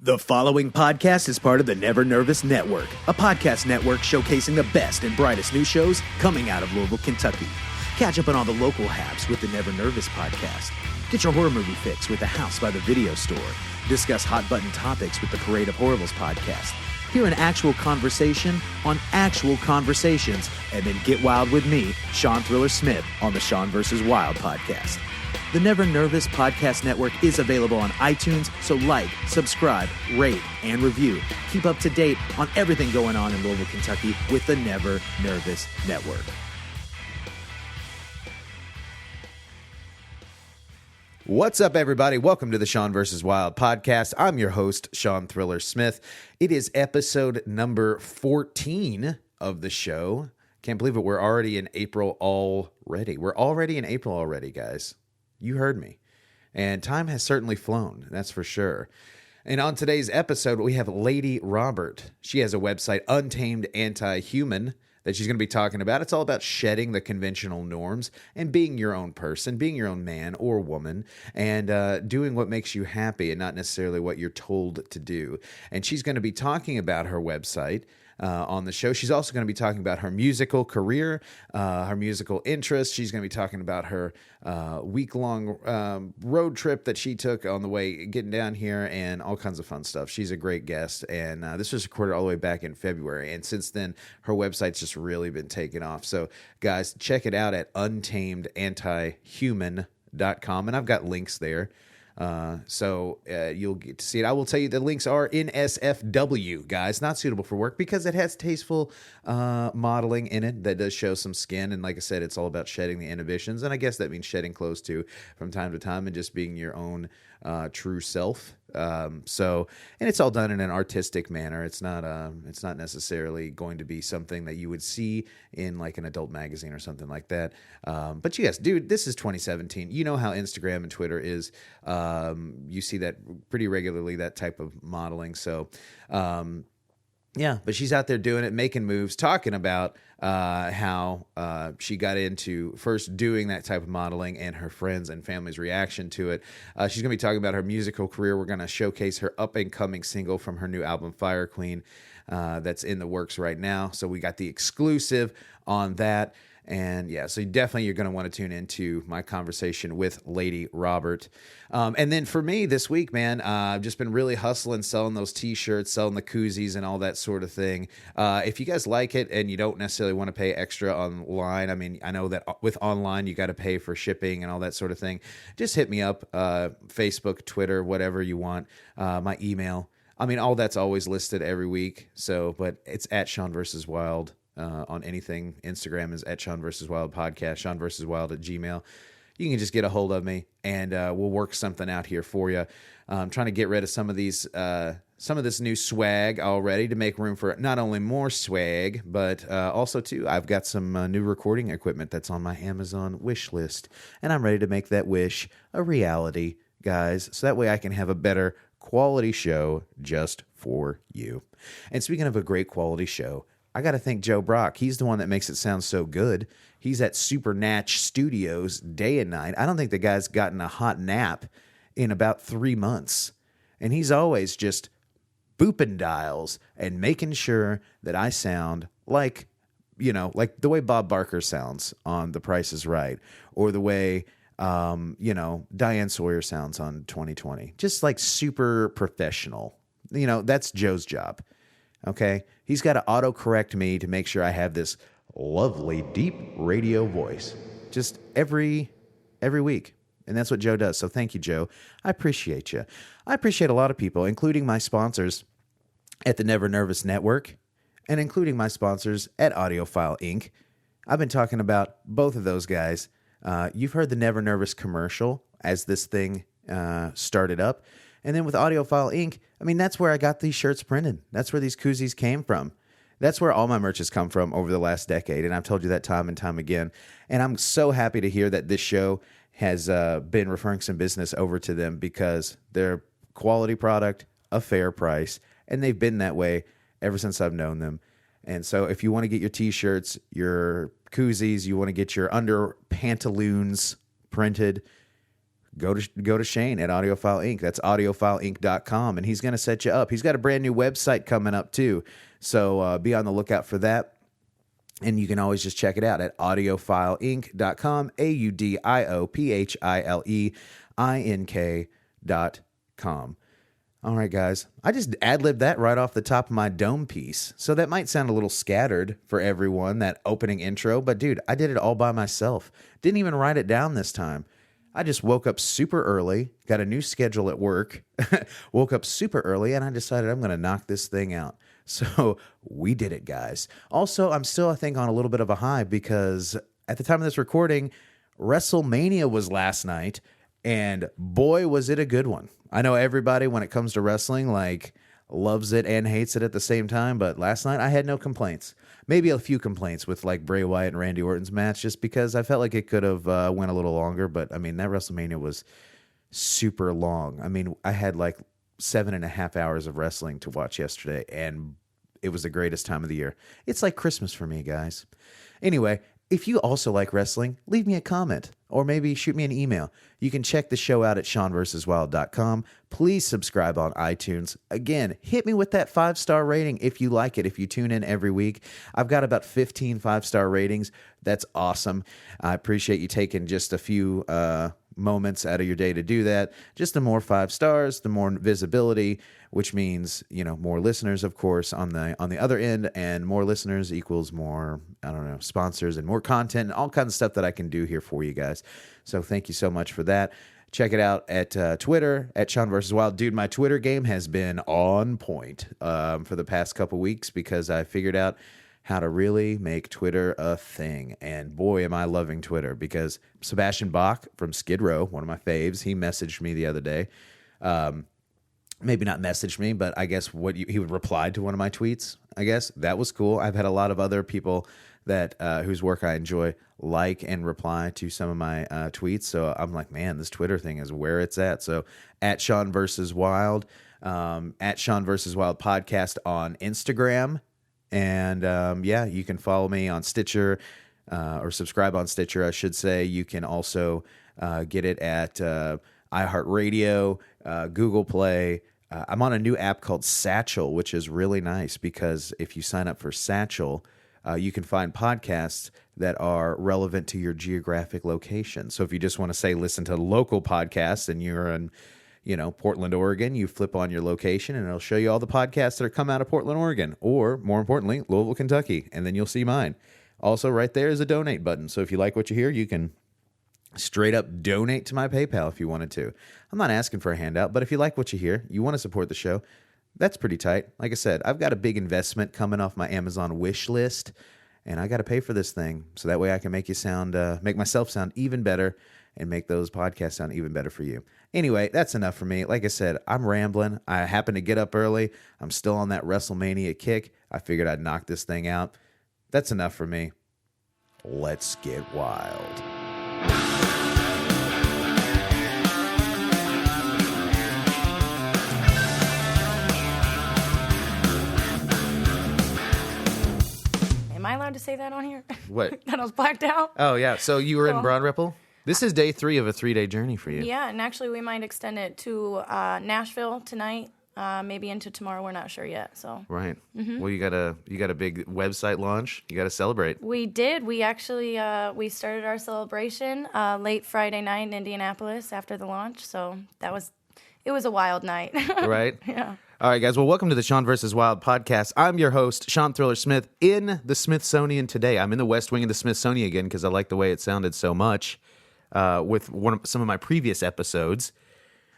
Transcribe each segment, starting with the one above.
The following podcast is part of the Never Nervous Network, a podcast network showcasing the best and brightest new shows coming out of Louisville, Kentucky. Catch up on all the local haps with the Never Nervous podcast. Get your horror movie fix with The House by the Video Store. Discuss hot button topics with the Parade of Horribles podcast. Hear an actual conversation on actual conversations, and then get wild with me, Sean Thriller Smith, on the Sean vs. Wild podcast. The Never Nervous Podcast Network is available on iTunes, so like, subscribe, rate, and review. Keep up to date on everything going on in Louisville, Kentucky with the Never Nervous Network. What's up, everybody? Welcome to the Sean vs. Wild podcast. I'm your host, Sean Thriller Smith. It is episode number 14 of the show. Can't believe it. We're already in April already. We're already in April already, guys. You heard me. And time has certainly flown, that's for sure. And on today's episode, we have Lady Robert. She has a website, Untamed Anti-Human, that she's going to be talking about. It's all about shedding the conventional norms and being your own person, being your own man or woman, and doing what makes you happy and not necessarily what you're told to do. And she's going to be talking about her website on the show. She's also going to be talking about her musical career, her musical interests. She's going to be talking about her week-long road trip that she took on the way getting down here and all kinds of fun stuff. She's a great guest, and this was recorded all the way back in February, and since then, her website's just really been taking off. So, guys, check it out at untamedantihuman.com, and I've got links there. So you'll get to see it. I will tell you the links are NSFW, guys, not suitable for work because it has tasteful modeling in it that does show some skin. And like I said, it's all about shedding the inhibitions. And I guess that means shedding clothes too from time to time and just being your own true self. And it's all done in an artistic manner. It's not necessarily going to be something that you would see in like an adult magazine or something like that. But yes, dude, this is 2017. You know how Instagram and Twitter is. You see that pretty regularly, that type of modeling. So, yeah, but she's out there doing it, making moves, talking about how she got into first doing that type of modeling and her friends and family's reaction to it. She's going to be talking about her musical career. We're going to showcase her up-and-coming single from her new album, Fire Queen, that's in the works right now. So we got the exclusive on that. And yeah, so definitely you're going to want to tune into my conversation with Lady Robert. And then for me this week, man, I've just been really hustling, selling those t-shirts, selling the koozies and all that sort of thing. If you guys like it and you don't necessarily want to pay extra online, I mean, I know that with online, you got to pay for shipping and all that sort of thing. Just hit me up, Facebook, Twitter, whatever you want, my email. I mean, all that's always listed every week. So, but it's at Sean vs. Wild. On anything. Instagram is at Sean vs. Wild podcast, Sean vs. Wild at Gmail. You can just get a hold of me and we'll work something out here for you. I'm trying to get rid of some of this new swag already to make room for not only more swag, but also too, I've got some new recording equipment that's on my Amazon wish list, and I'm ready to make that wish a reality, guys, so that way I can have a better quality show just for you. And speaking of a great quality show, I got to thank Joe Brock. He's the one that makes it sound so good. He's at Supernatch Studios day and night. I don't think the guy's gotten a hot nap in about 3 months. And he's always just booping dials and making sure that I sound like, like the way Bob Barker sounds on The Price is Right, or the way, Diane Sawyer sounds on 2020. Just like super professional. That's Joe's job. Okay, he's got to autocorrect me to make sure I have this lovely, deep radio voice just every week. And that's what Joe does. So thank you, Joe. I appreciate you. I appreciate a lot of people, including my sponsors at the Never Nervous Network and including my sponsors at Audiophile Inc. I've been talking about both of those guys. You've heard the Never Nervous commercial as this thing started up. And then with Audiophile Inc., I mean, that's where I got these shirts printed. That's where these koozies came from. That's where all my merch has come from over the last decade. And I've told you that time and time again. And I'm so happy to hear that this show has been referring some business over to them because they're quality product, a fair price. And they've been that way ever since I've known them. And so if you want to get your t-shirts, your koozies, you want to get your under pantaloons printed, go to Shane at Audiophile Inc. That's audiophileInc.com, and he's going to set you up. He's got a brand new website coming up too, so be on the lookout for that. And you can always just check it out at audiophileInc.com, AUDIOPHILEINK.com. All right, guys. I just ad-libbed that right off the top of my dome piece. So that might sound a little scattered for everyone, that opening intro. But, dude, I did it all by myself. Didn't even write it down this time. I just woke up super early, got a new schedule at work, woke up super early, and I decided I'm going to knock this thing out. So we did it, guys. Also, I'm still, I think, on a little bit of a high because at the time of this recording, WrestleMania was last night, and boy, was it a good one. I know everybody, when it comes to wrestling, like, loves it and hates it at the same time, but last night I had no complaints. Maybe a few complaints with, like, Bray Wyatt and Randy Orton's match, just because I felt like it could have went a little longer, but, I mean, that WrestleMania was super long. I mean, I had, like, 7.5 hours of wrestling to watch yesterday, and it was the greatest time of the year. It's like Christmas for me, guys. Anyway, if you also like wrestling, leave me a comment or maybe shoot me an email. You can check the show out at SeanVersusWild.com. Please subscribe on iTunes. Again, hit me with that 5-star rating if you like it, if you tune in every week. I've got about 15 5-star ratings. That's awesome. I appreciate you taking just a few moments out of your day to do that. Just the more 5 stars, the more visibility, which means, you know, more listeners, of course, on the other end, and more listeners equals more, I don't know, sponsors and more content and all kinds of stuff that I can do here for you guys. So thank you so much for that. Check it out at Twitter at Sean vs. Wild. Dude, my Twitter game has been on point for the past couple weeks because I figured out how to really make Twitter a thing. And boy, am I loving Twitter, because Sebastian Bach from Skid Row, one of my faves, he messaged me the other day. Maybe not messaged me, but I guess he would reply to one of my tweets. I guess that was cool. I've had a lot of other people that whose work I enjoy like and reply to some of my tweets. So I'm like, man, this Twitter thing is where it's at. So at Sean vs. Wild, at Sean vs. Wild podcast on Instagram. And yeah, you can follow me on Stitcher or subscribe on Stitcher, I should say. You can also get it at iHeartRadio, Google Play. I'm on a new app called Satchel, which is really nice because if you sign up for Satchel, you can find podcasts that are relevant to your geographic location. So if you just want to say listen to local podcasts and you're in, you know, Portland, Oregon, you flip on your location and it'll show you all the podcasts that are come out of Portland, Oregon, or more importantly, Louisville, Kentucky, and then you'll see mine. Also, right there is a donate button. So if you like what you hear, you can straight up donate to my PayPal if you wanted to. I'm not asking for a handout, but if you like what you hear, you want to support the show, that's pretty tight. Like I said, I've got a big investment coming off my Amazon wish list, and I got to pay for this thing so that way I can make myself sound even better and make those podcasts sound even better for you. Anyway, that's enough for me. Like I said, I'm rambling. I happen to get up early. I'm still on that WrestleMania kick. I figured I'd knock this thing out. That's enough for me. Let's get wild. Am I allowed to say that on here? What? That I was blacked out? Oh, yeah. So you were in Broad Ripple? This is day 3 of a 3-day journey for you. Yeah, and actually we might extend it to Nashville tonight, maybe into tomorrow. We're not sure yet. So right. Mm-hmm. Well, you got a big website launch. You got to celebrate. We did. We actually we started our celebration late Friday night in Indianapolis after the launch. So it was a wild night. Right. Yeah. All right, guys. Well, welcome to the Sean vs. Wild podcast. I'm your host, Sean Thriller Smith, in the Smithsonian today. I'm in the West Wing of the Smithsonian again because I like the way it sounded so much. With some of my previous episodes.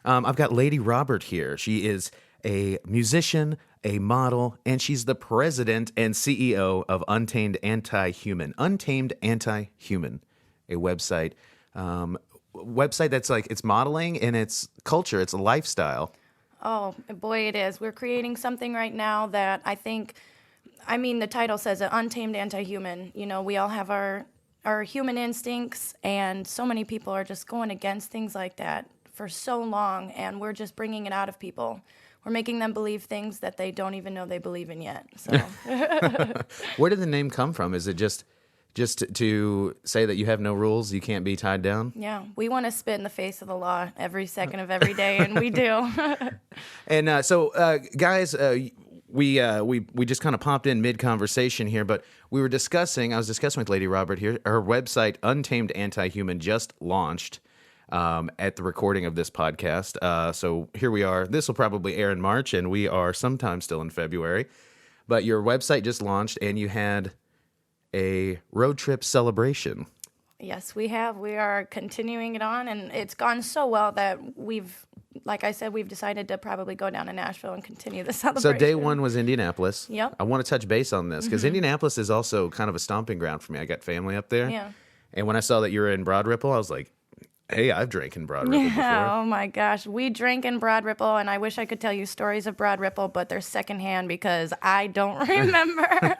I've got Lady Robert here. She is a musician, a model, and she's the president and CEO of Untamed Anti-Human. Untamed Anti-Human, a website that's like, it's modeling and it's culture, it's a lifestyle. Oh, boy, it is. We're creating something right now that the title says it, Untamed Anti-Human. You know, we all have our human instincts, and so many people are just going against things like that for so long, and we're just bringing it out of people. We're making them believe things that they don't even know they believe in yet. So, Where did the name come from? Is it just Just to say that you have no rules, you can't be tied down. Yeah, we want to spit in the face of the law every second of every day, and we do. And so, guys, we just kind of popped in mid-conversation here, but I was discussing with Lady Robert here. Her website, Untamed Anti-Human, just launched at the recording of this podcast. So here we are. This will probably air in March, and we are sometime still in February. But your website just launched, and you had a road trip celebration. Yes, we have. We are continuing it on, and it's gone so well that like I said, we've decided to probably go down to Nashville and continue the celebration. So day one was Indianapolis. Yep. I want to touch base on this because Indianapolis is also kind of a stomping ground for me. I got family up there. Yeah. And when I saw that you were in Broad Ripple, I was like, hey, I've drank in Broad Ripple before. Oh my gosh. We drank in Broad Ripple, and I wish I could tell you stories of Broad Ripple, but they're secondhand because I don't remember.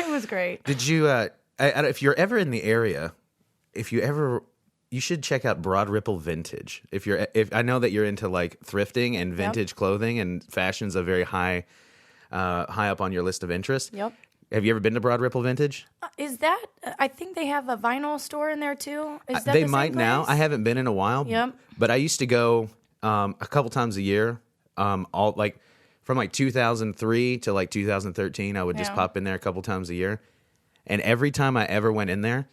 It was great. Did you, if you're ever in the area, you should check out Broad Ripple Vintage. If I know that you're into like thrifting and vintage clothing, and fashion's a very high up on your list of interests. Yep. Have you ever been to Broad Ripple Vintage? Is that? I think they have a vinyl store in there too. Is that they the might same now. place? I haven't been in a while. Yep. But I used to go a couple times a year. All like from like 2003 to like 2013, I would just pop in there a couple times a year. And every time I ever went in there,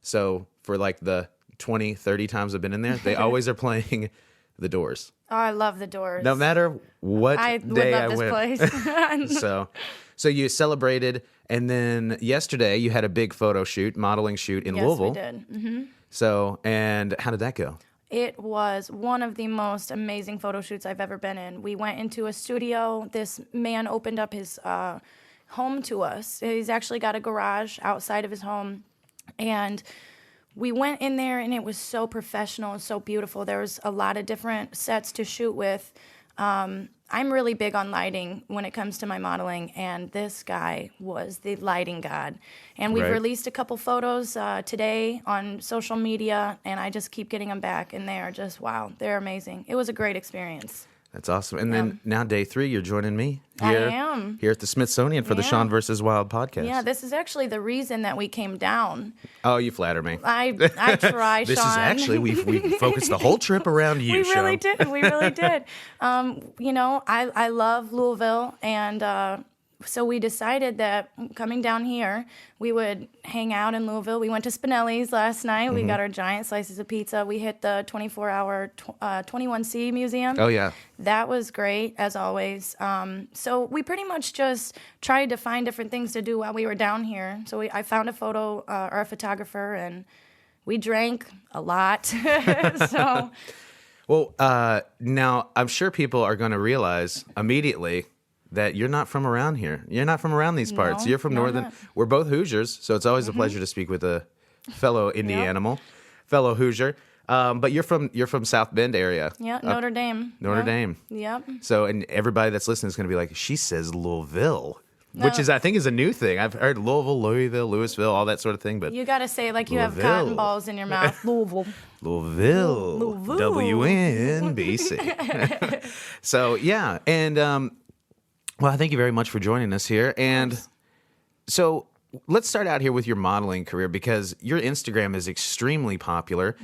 so for like the 20, 30 times I've been in there, they always are playing The Doors. Oh, I love The Doors. No matter what day I went. I would love this place. So you celebrated, and then yesterday you had a big photo shoot, modeling shoot in Louisville. Yes, we did. Mm-hmm. So, and how did that go? It was one of the most amazing photo shoots I've ever been in. We went into a studio. This man opened up his home to us. He's actually got a garage outside of his home, and we went in there, and it was so professional and so beautiful. There was a lot of different sets to shoot with. I'm really big on lighting when it comes to my modeling, and this guy was the lighting god. And we've released a couple photos today on social media, and I just keep getting them back, and they are just, wow, they're amazing. It was a great experience. That's awesome. And then now day 3, you're joining me here, I am. here at the Smithsonian for the Sean vs. Wild podcast. Yeah, this is actually the reason that we came down. Oh, you flatter me. I try, This Sean. is actually, we focused the whole trip around you, We Sean. really did. We really did. I love Louisville, and so we decided that coming down here, we would hang out in Louisville. We went to Spinelli's last night. We got our giant slices of pizza. We hit the 24-hour 21C museum. Oh, yeah. That was great, as always. So we pretty much just tried to find different things to do while we were down here. So I found a photographer, and we drank a lot. So... Well, now I'm sure people are going to realize immediately that you're not from around here. You're not from around these parts. No, You're from no, northern. not. We're both Hoosiers, so it's always a pleasure to speak with a fellow Indie animal, fellow Hoosier. But you're from South Bend area. Yeah, Notre Dame. Notre Dame. Yep. So, and everybody that's listening is going to be like, she says Louisville, which I think is a new thing. I've heard Louisville, Louisville, all that sort of thing. But You got to say it like you have Louisville. cotton balls in your mouth. Louisville. Louisville, WNBC. So, yeah. And, well, thank you very much for joining us here. And so let's start out here with your modeling career, because your Instagram is extremely popular.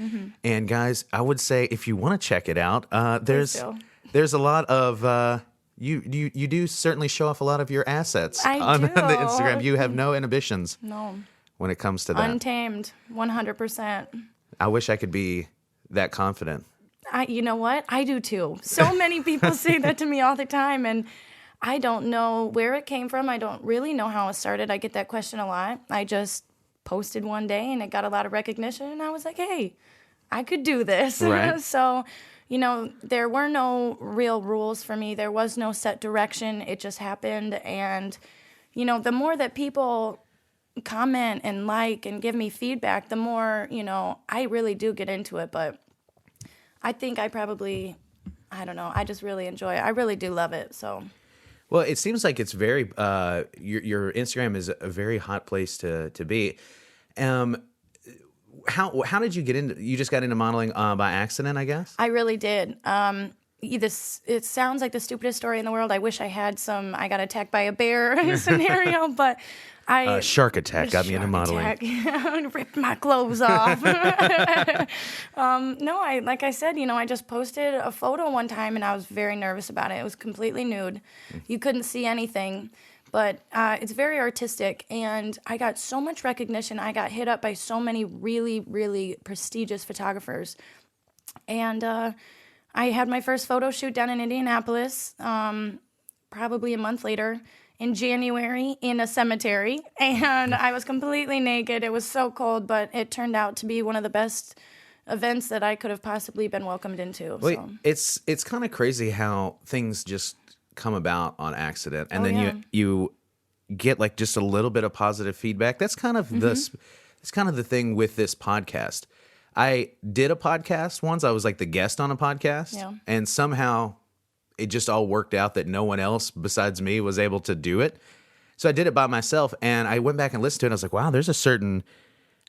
And guys, I would say if you want to check it out, there's a lot of you do certainly show off a lot of your assets on do. the Instagram. You have no inhibitions No. when it comes to that. Untamed, 100%. I wish I could be that confident. You know what? I do too. So many people say that to me all the time, and I don't know where it came from. I don't really know how it started. I get that question a lot. I just posted one day, and it got a lot of recognition, and I was like, hey, I could do this. Right. So, there were no real rules for me. There was no set direction. It just happened, and, the more that people comment and like and give me feedback, the more, I really do get into it. But I think I don't know, I just really enjoy it. I really do love it. So, well, it seems like it's very your Instagram is a very hot place to be. How did you get into? You just got into modeling by accident, I guess. I really did. it sounds like the stupidest story in the world. I wish I had some I got attacked by a bear scenario, but shark attack got me into modeling. Ripped my clothes off. No, like I said, I just posted a photo one time and I was very nervous about it. It was completely nude. You couldn't see anything, but it's very artistic, and I got so much recognition. I got hit up by so many really, really prestigious photographers, and I had my first photo shoot down in Indianapolis, probably a month later, in January, in a cemetery, and I was completely naked. It was so cold, but it turned out to be one of the best events that I could have possibly been welcomed into. Wait, so. It's kind of crazy how things just come about on accident, and then you get like just a little bit of positive feedback. That's kind of that's kind of the thing with this podcast. I did a podcast once. I was like the guest on a podcast, and somehow it just all worked out that no one else besides me was able to do it. So I did it by myself, and I went back and listened to it, and I was like, wow, there's a certain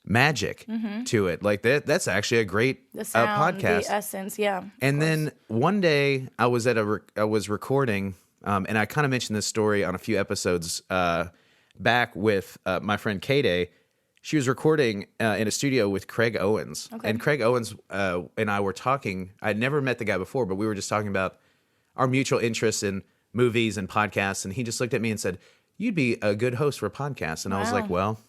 magic to it. Like that's actually a great the sound, podcast. the essence, yeah. And then one day I was I was recording, and I kind of mentioned this story on a few episodes back with my friend K-Day. She was recording in a studio with Craig Owens. Okay. And Craig Owens and I were talking. I'd never met the guy before, but we were just talking about our mutual interests in movies and podcasts. And he just looked at me and said, "You'd be a good host for a podcast." And I was like, well,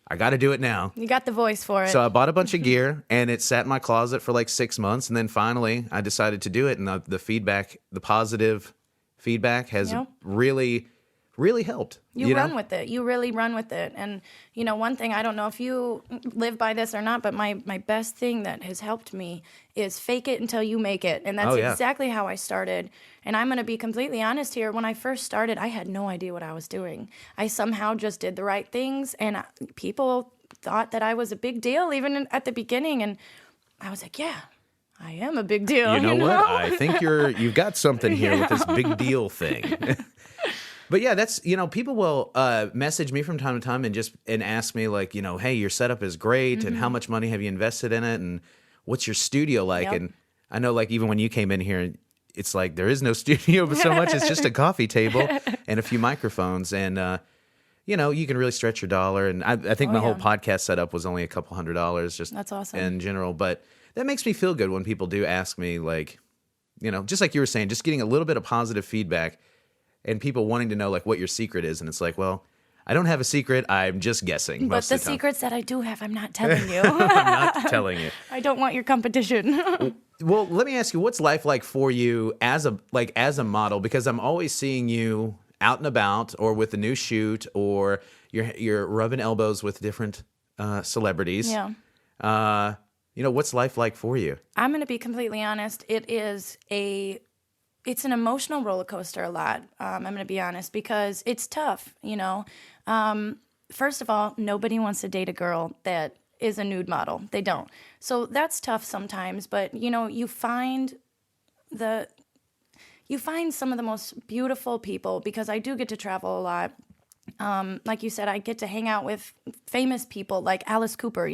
I got to do it now. You got the voice for it. So I bought a bunch of gear, and it sat in my closet for like 6 months. And then finally, I decided to do it. And the feedback, the positive feedback has really helped. You run with it. You really run with it. And, one thing, I don't know if you live by this or not, but my best thing that has helped me is fake it until you make it. And that's exactly how I started. And I'm going to be completely honest here. When I first started, I had no idea what I was doing. I somehow just did the right things, and people thought that I was a big deal even at the beginning. And I was like, yeah, I am a big deal. You know what? I think you've got something here with this big deal thing. But yeah, that's, people will message me from time to time and ask me like, hey, your setup is great, and how much money have you invested in it, and what's your studio like? Yep. And I know like even when you came in here, it's like there is no studio but so much. It's just a coffee table and a few microphones, and you can really stretch your dollar. And I think my whole podcast setup was only a couple $100 just that's awesome in general. But that makes me feel good when people do ask me like, just like you were saying, just getting a little bit of positive feedback. And people wanting to know like what your secret is, and it's like, well, I don't have a secret. I'm just guessing. But the secrets that I do have, I'm not telling you. I'm not telling you. I don't want your competition. Well, let me ask you, what's life like for you as a model? Because I'm always seeing you out and about, or with a new shoot, or you're rubbing elbows with different celebrities. Yeah. What's life like for you? I'm going to be completely honest. It's an emotional roller coaster a lot. I'm going to be honest, because it's tough, First of all, nobody wants to date a girl that is a nude model. They don't. So that's tough sometimes, but you find some of the most beautiful people, because I do get to travel a lot. Like you said, I get to hang out with famous people like Alice Cooper.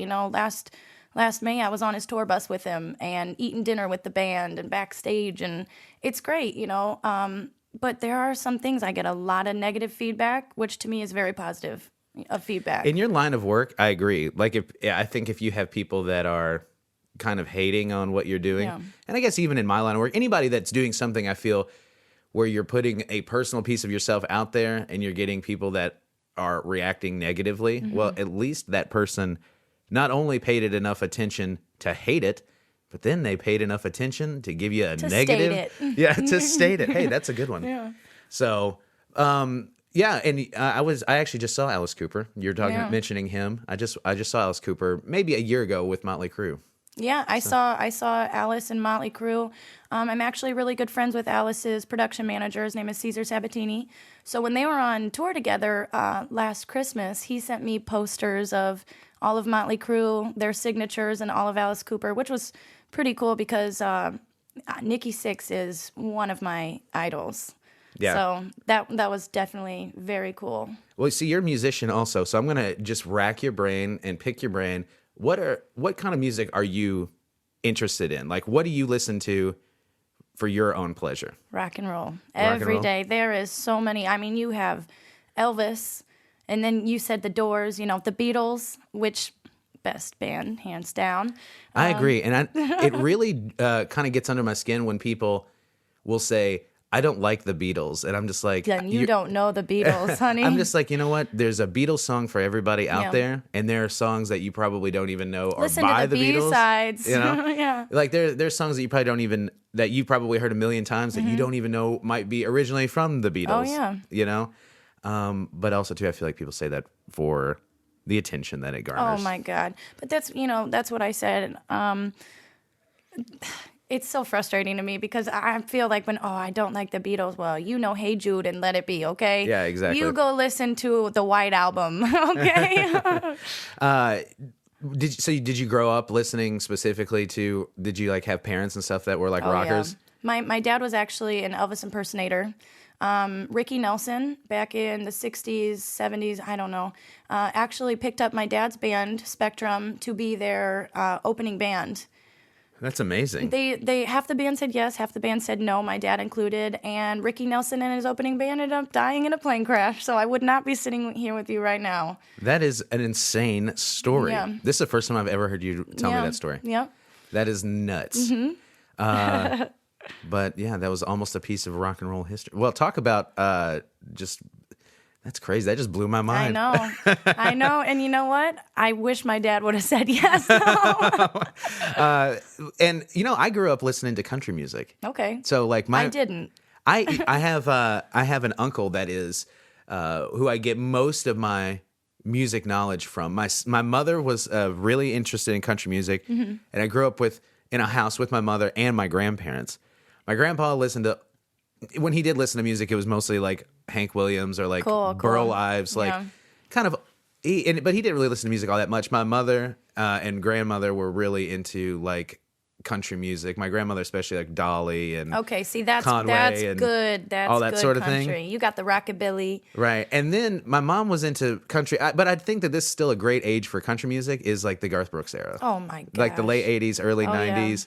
Last May, I was on his tour bus with him and eating dinner with the band and backstage, and it's great, But there are some things I get a lot of negative feedback, which to me is very positive feedback. In your line of work, I agree. Like, I think if you have people that are kind of hating on what you're doing, and I guess even in my line of work, anybody that's doing something, I feel, where you're putting a personal piece of yourself out there and you're getting people that are reacting negatively, well, at least that person not only paid it enough attention to hate it, but then they paid enough attention to give you a negative. State it. Yeah, to state it. Hey, that's a good one. Yeah. So, and I actually just saw Alice Cooper. You're mentioning him. I just saw Alice Cooper maybe a year ago with Motley Crue. Yeah, I saw Alice and Motley Crue. I'm actually really good friends with Alice's production manager. His name is Cesar Sabatini. So when they were on tour together last Christmas, he sent me posters of all of Motley Crue, their signatures, and all of Alice Cooper, which was pretty cool because Nikki Sixx is one of my idols. Yeah. So that was definitely very cool. Well, see, you're a musician also, so I'm gonna just rack your brain and pick your brain. What kind of music are you interested in? Like, what do you listen to for your own pleasure? Rock and roll. Rock and Every roll? day. There is so many. I mean, you have Elvis, and then you said the Doors, you know, the Beatles, which best band, hands down. I agree. And it really kind of gets under my skin when people will say, I don't like the Beatles. And I'm just like... Then you don't know the Beatles, honey. I'm just like, you know what? There's a Beatles song for everybody out Yeah. there. And there are songs that you probably don't even know are Listen by to the Beatles. B-sides. You know? Yeah. Like there's songs that you probably don't even... that you probably heard a million times that you don't even know might be originally from the Beatles. Oh, yeah. You know? But also, too, I feel like people say that for the attention that it garners. Oh my God. But that's, you know, that's what I said. It's so frustrating to me because I feel like when, I don't like the Beatles, well, you know, Hey Jude and Let It Be, okay? Yeah, exactly. You go listen to the White Album, okay? Did you grow up listening specifically to, did you like have parents and stuff that were like rockers? Yeah. My dad was actually an Elvis impersonator. Ricky Nelson, back in the 60s, 70s, I don't know, actually picked up my dad's band, Spectrum, to be their opening band. That's amazing. They half the band said yes, half the band said no, my dad included, and Ricky Nelson and his opening band ended up dying in a plane crash, so I would not be sitting here with you right now. That is an insane story. Yeah. This is the first time I've ever heard you tell me that story. Yep. That is nuts. But yeah, that was almost a piece of rock and roll history. Well, talk about that's crazy. That just blew my mind. I know. And you know what? I wish my dad would have said yes. And you know, I grew up listening to country music. Okay. So like I didn't. I have an uncle that is who I get most of my music knowledge from. My mother was really interested in country music, and I grew up in a house with my mother and my grandparents. My grandpa listened to, when he did listen to music, it was mostly like Hank Williams or like Burl Ives, like kind of. But he didn't really listen to music all that much. My mother and grandmother were really into like country music. My grandmother especially, like Dolly and that's Conway and good. That's all that good sort of country. thing. You got the rockabilly, right? And then my mom was into country, but I think that this is still a great age for country music is like the Garth Brooks era. Oh my god! Like the late '80s, early '90s,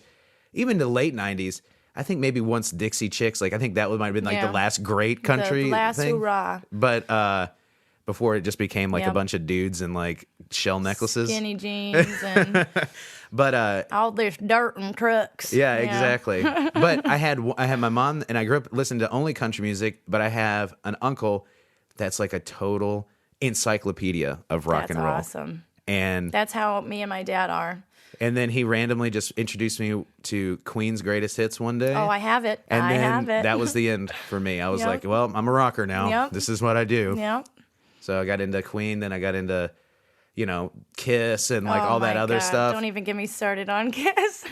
yeah. even the late '90s. I think maybe once Dixie Chicks, like I think that might have been like the last great country the last thing. hurrah. But before it just became like a bunch of dudes in like shell necklaces, skinny jeans, and but all this dirt and trucks. Yeah, exactly. But I had my mom, and I grew up listening to only country music. But I have an uncle that's like a total encyclopedia of rock and roll. That's awesome. And that's how me and my dad are. And then he randomly just introduced me to Queen's Greatest Hits one day. Oh, I have it. And I have it. That was the end for me. I was like, well, I'm a rocker now. Yep. This is what I do. Yep. So I got into Queen, then I got into, Kiss and like all that other God. stuff. Don't even get me started on Kiss.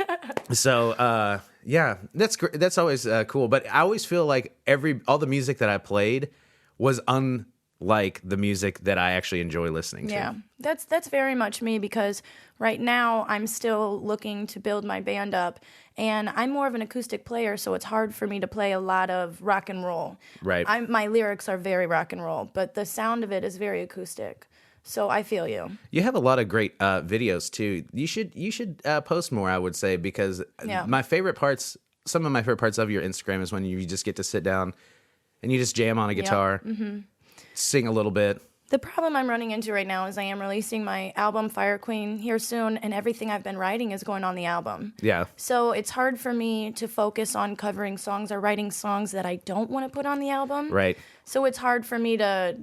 So, yeah, that's always cool. But I always feel like all the music that I played was unlike the music that I actually enjoy listening to. Yeah, that's very much me because right now I'm still looking to build my band up, and I'm more of an acoustic player, so it's hard for me to play a lot of rock and roll. Right. My lyrics are very rock and roll, but the sound of it is very acoustic. So I feel you. You have a lot of great videos too. You should post more, I would say, because some of my favorite parts of your Instagram is when you just get to sit down and you just jam on a guitar, sing a little bit. The problem I'm running into right now is I am releasing my album Fire Queen here soon, and everything I've been writing is going on the album. Yeah. So it's hard for me to focus on covering songs or writing songs that I don't want to put on the album. Right. So it's hard for me to,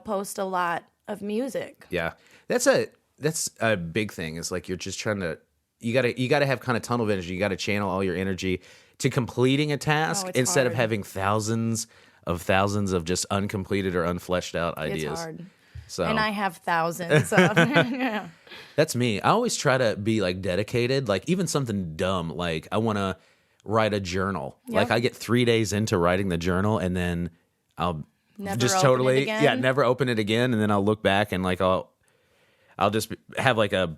post a lot of music. Yeah. That's a big thing. It's like you're just trying to you gotta have kind of tunnel vision. You gotta channel all your energy to completing a task instead of having thousands of just uncompleted or unfleshed out ideas. It's hard. So, and I have thousands of yeah. That's me. I always try to be like dedicated, like even something dumb, like I want to write a journal. Yep. Like I get 3 days into writing the journal and then I'll Never just open totally it again? never open it again, and then I'll look back and like I'll just have like a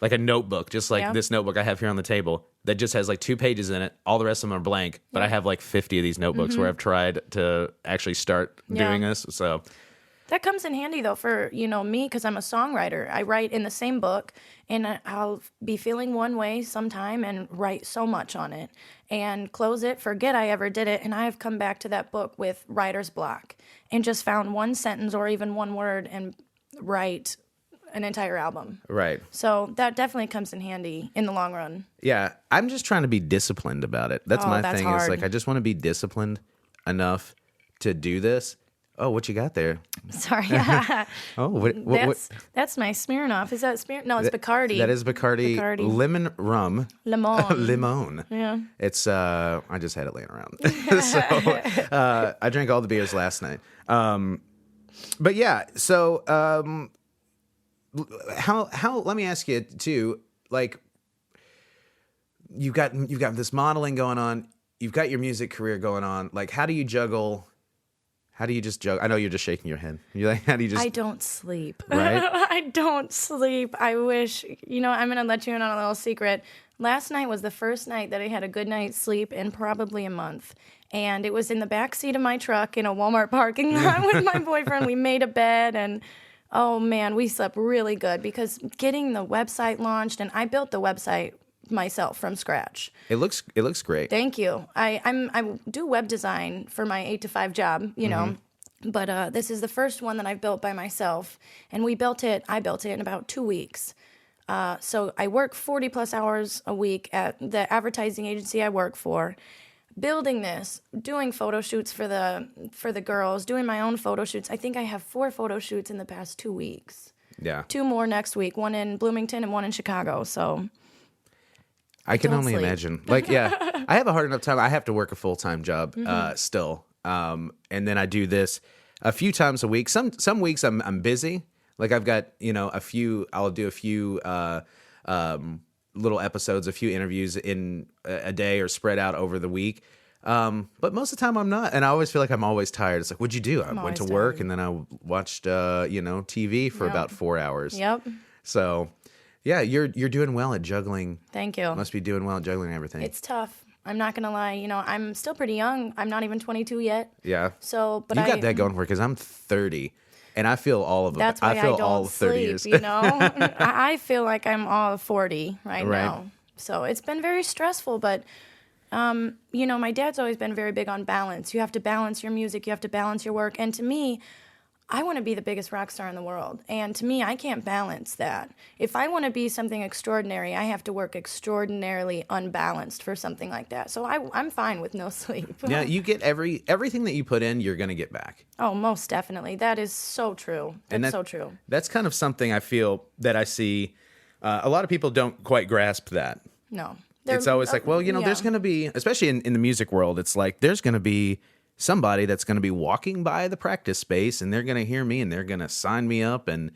notebook, just like this notebook I have here on the table that just has like 2 pages in it. All the rest of them are blank, but I have like 50 of these notebooks where I've tried to actually start doing this. So That comes in handy, though, for, me, because I'm a songwriter. I write in the same book, and I'll be feeling one way sometime and write so much on it and close it, forget I ever did it, and I have come back to that book with writer's block and just found one sentence or even one word and write an entire album. Right. So that definitely comes in handy in the long run. Yeah, I'm just trying to be disciplined about it. That's my thing. Hard. Is like I just want to be disciplined enough to do this. Oh, what you got there? Sorry. Oh, what? That's my Smirnoff. Is that Smirnoff? No, it's Bacardi. That is Bacardi. Lemon rum. Limon. Yeah. It's I just had it laying around. So I drank all the beers last night. But yeah, so how let me ask you too, like you've got this modeling going on, you've got your music career going on. Like how do you just juggle? I know you're just shaking your head. You're like, how do you just... I don't sleep. Right? I don't sleep. I wish, I'm going to let you in on a little secret. Last night was the first night that I had a good night's sleep in probably a month. And it was in the back seat of my truck in a Walmart parking lot with my boyfriend. We made a bed and, oh man, we slept really good because getting the website launched, and I built the website myself from scratch. It looks great. Thank you. I do web design for my 8 to 5 job, but this is the first one that I've built by myself, and I built it in about 2 weeks. So I work 40 plus hours a week at the advertising agency I work for, building this, doing photo shoots for the girls, doing my own photo shoots. I think I have 4 photo shoots in the past 2 weeks. Yeah. 2 more next week, one in Bloomington and one in Chicago. So I can only imagine. Like, yeah, I have a hard enough time. I have to work a full-time job still. And then I do this a few times a week. Some weeks I'm busy. Like I've got, I'll do a few little episodes, a few interviews in a day or spread out over the week. But most of the time I'm not. And I always feel like I'm always tired. It's like, what'd you do? I went to work and then I watched, TV for about 4 hours. Yep. So... yeah, you're doing well at juggling. Thank you. Must be doing well at juggling everything. It's tough. I'm not gonna lie. I'm still pretty young. I'm not even 22 yet. Yeah. So, but you got that going for it because I'm 30, and I feel all of them. That's why I feel all 30 years. I feel like I'm all 40 right now. So it's been very stressful, but my dad's always been very big on balance. You have to balance your music. You have to balance your work. And to me, I want to be the biggest rock star in the world. And to me, I can't balance that. If I want to be something extraordinary, I have to work extraordinarily unbalanced for something like that. So I'm fine with no sleep. Yeah, you get everything that you put in, you're going to get back. Oh, most definitely. That is so true. That's so true. That's kind of something I feel that I see. A lot of people don't quite grasp that. No. It's always like, well, there's going to be, especially in the music world, it's like there's going to be somebody that's going to be walking by the practice space and they're going to hear me and they're going to sign me up and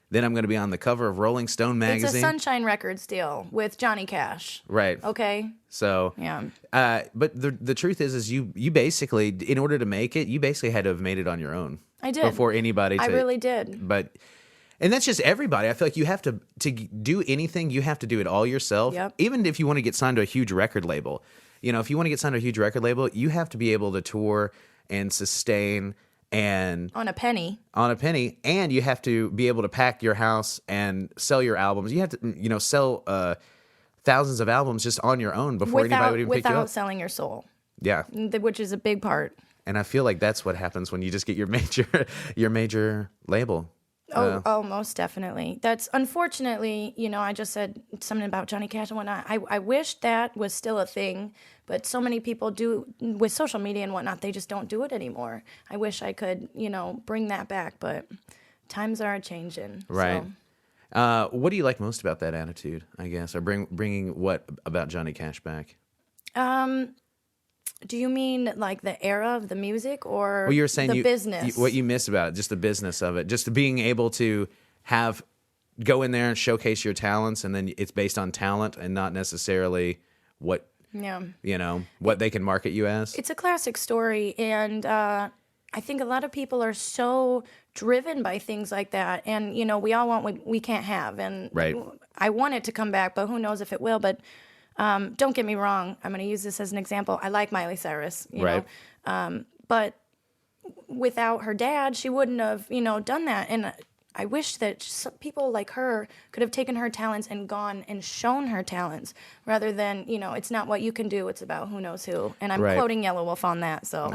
then I'm going to be on the cover of Rolling Stone magazine. It's a Sunshine Records deal with Johnny Cash. Right. Okay. So, yeah. But the truth is you basically, in order to make it, you basically had to have made it on your own. I did. Before anybody. I really did. And that's just everybody. I feel like you have to do anything, you have to do it all yourself. Yep. Even if you want to get signed to a huge record label. If you want to get signed to a huge record label, you have to be able to tour and sustain and on a penny, and you have to be able to pack your house and sell your albums. You have to, sell thousands of albums just on your own before anybody would even pick you up. Without selling your soul. Yeah, which is a big part. And I feel like that's what happens when you just get your major label. Oh, most definitely. That's unfortunately, I just said something about Johnny Cash and whatnot. I wish that was still a thing, but so many people do with social media and whatnot. They just don't do it anymore. I wish I could, bring that back, but times are changing. Right. So. What do you like most about that attitude? I guess, or bringing what about Johnny Cash back? Do you mean like the era of the music or you were saying the business? What you miss about it, just the business of it, just being able to go in there and showcase your talents, and then it's based on talent and not necessarily what what they can market you as. It's a classic story, and I think a lot of people are so driven by things like that, and we all want what we can't have, and right. I want it to come back, but who knows if it will, but. Don't get me wrong. I'm going to use this as an example. I like Miley Cyrus, you know. But without her dad, she wouldn't have, done that. And I wish that some people like her could have taken her talents and gone and shown her talents rather than, it's not what you can do, it's about who knows who. And I'm quoting Yellow Wolf on that. So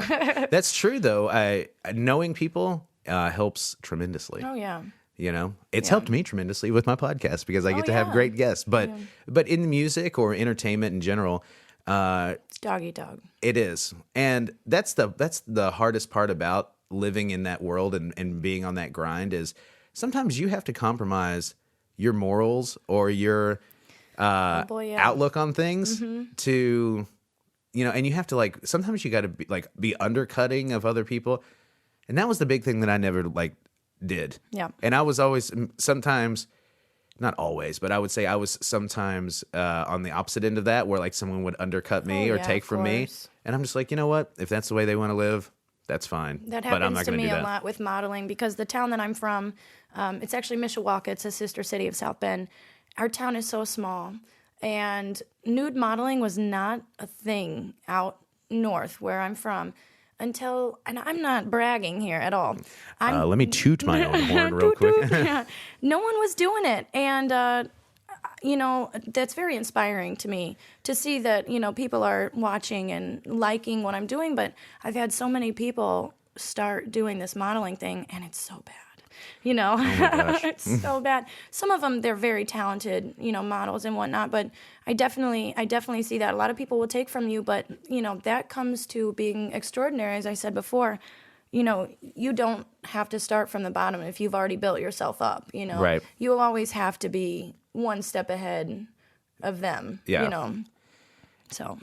That's true, though. Knowing people helps tremendously. Oh, yeah. It's helped me tremendously with my podcast because I get to have great guests. But in music or entertainment in general, it's dog eat dog. It is, and that's the hardest part about living in that world and being on that grind is sometimes you have to compromise your morals or your outlook on things to, and you have to sometimes you got to be undercutting of other people, and that was the big thing that I never did. Yeah. And I was always sometimes, not always, but I would say I was sometimes on the opposite end of that where someone would undercut me or take from me. And I'm just like, you know what? If that's the way they want to live, that's fine. That but I'm happens not to gonna me do a that. lot with modeling because the town that I'm from, it's actually Mishawaka. It's a sister city of South Bend. Our town is so small. And nude modeling was not a thing out north where I'm from. And I'm not bragging here at all. Let me toot my own horn real quick. Yeah. No one was doing it. And, that's very inspiring to me to see that, people are watching and liking what I'm doing. But I've had so many people start doing this modeling thing, and it's so bad. Oh my gosh. It's so bad. Some of them, they're very talented, models and whatnot, but I definitely see that. A lot of people will take from you, but, that comes to being extraordinary, as I said before. You don't have to start from the bottom if you've already built yourself up, Right. You'll always have to be one step ahead of them, So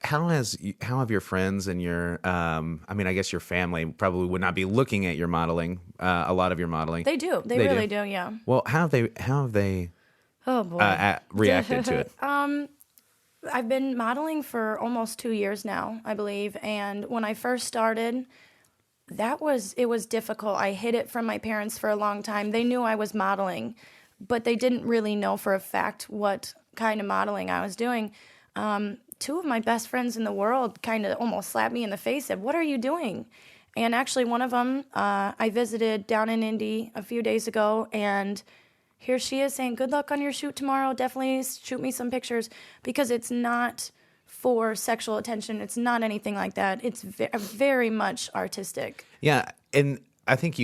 how have your friends and your I guess your family probably would not be looking at your modeling, a lot of your modeling. They do. They really do, yeah. Well, how have they Oh boy. reacted to it? I've been modeling for almost 2 years now, I believe, and when I first started, it was difficult. I hid it from my parents for a long time. They knew I was modeling, but they didn't really know for a fact what kind of modeling I was doing. Two of my best friends in the world kind of almost slapped me in the face, said, "What are you doing?" And actually one of them, I visited down in Indy a few days ago, and here she is saying, "Good luck on your shoot tomorrow. Definitely shoot me some pictures," because it's not for sexual attention. It's not anything like that. It's very much artistic. Yeah, and I think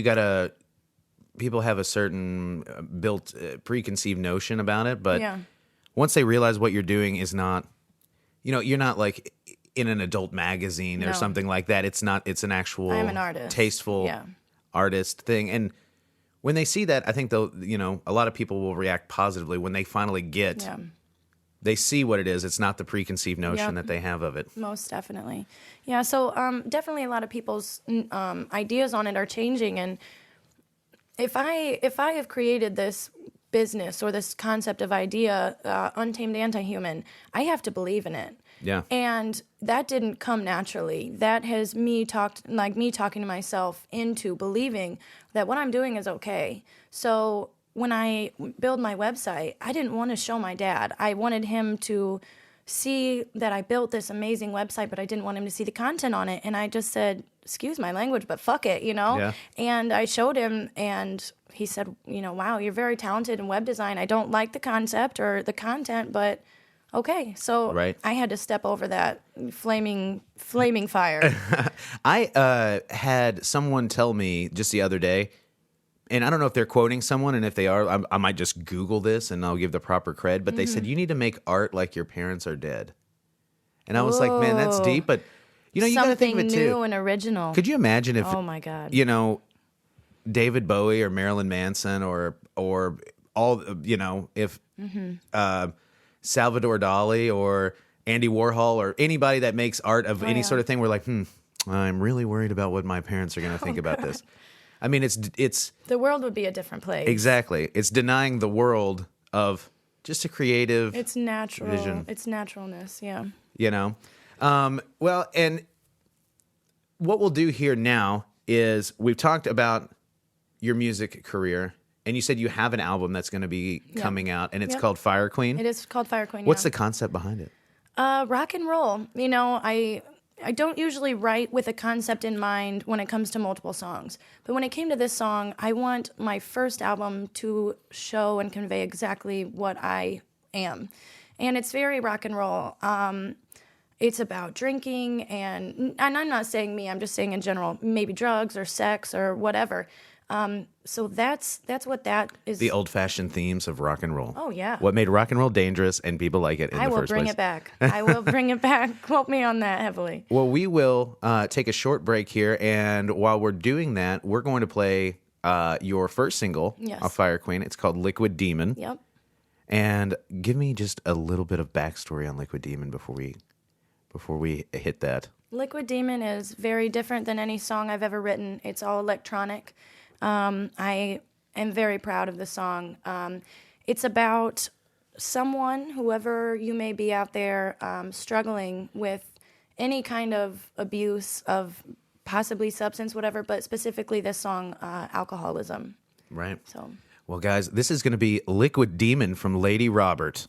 people have a certain built preconceived notion about it, but once they realize what you're doing is not, you're not in an adult magazine or something like that. It's an actual I'm an artist. Tasteful artist thing. And when they see that, I think they'll, a lot of people will react positively when they finally they see what it is. It's not the preconceived notion that they have of it. Most definitely. Yeah, so definitely a lot of people's ideas on it are changing. And if I have created this business or this concept of idea, Untamed Anti-Human, I have to believe in it. Yeah. And that didn't come naturally. That has me talking to myself into believing that what I'm doing is okay. So when I build my website, I didn't want to show my dad. I wanted him to see that I built this amazing website, but I didn't want him to see the content on it. And I just said, excuse my language, but fuck it, Yeah. And I showed him, and he said, wow, you're very talented in web design. I don't like the concept or the content, but okay. So I had to step over that flaming fire. I had someone tell me just the other day, and I don't know if they're quoting someone, and if they are, I might just Google this and I'll give the proper cred, but they said, you need to make art like your parents are dead. And I was like, man, that's deep, but you got to think of it too. Something new and original. Could you imagine if, oh my God, David Bowie or Marilyn Manson or all, if Salvador Dali or Andy Warhol or anybody that makes art of any sort of thing, we're like, I'm really worried about what my parents are going to think about this. I mean, it's the world would be a different place. Exactly. It's denying the world of just a creative. It's natural. Vision. It's naturalness. Yeah. Well, and what we'll do here now is we've talked about your music career, and you said you have an album that's going to be coming out, and it's called Fire Queen. It is called Fire Queen. What's the concept behind it? Rock and roll. I don't usually write with a concept in mind when it comes to multiple songs. But when it came to this song, I want my first album to show and convey exactly what I am. And it's very rock and roll. It's about drinking, and I'm not saying me, I'm just saying in general, maybe drugs or sex or whatever. So that's what that is. The old-fashioned themes of rock and roll. Oh, yeah. What made rock and roll dangerous and people like it in the first place. I will bring it back. I will bring it back. Quote me on that heavily. Well, we will take a short break here, and while we're doing that, we're going to play your first single of Fire Queen. It's called Liquid Demon. Yep. And give me just a little bit of backstory on Liquid Demon before we hit that. Liquid Demon is very different than any song I've ever written. It's all electronic. I am very proud of the song. It's about someone, whoever you may be out there, struggling with any kind of abuse of possibly substance, whatever, but specifically this song, alcoholism. Right. So, well, guys, this is going to be Liquid Demon from Lady Robert.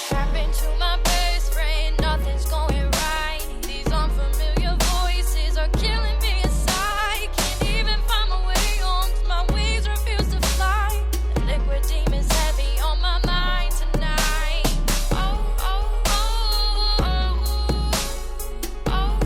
Happened to my best friend, nothing's going right. These unfamiliar voices are killing me inside. Can't even find my way home 'cause my wings refuse to fly. The liquid demon's heavy on my mind tonight. Oh, oh, oh, oh, oh, oh,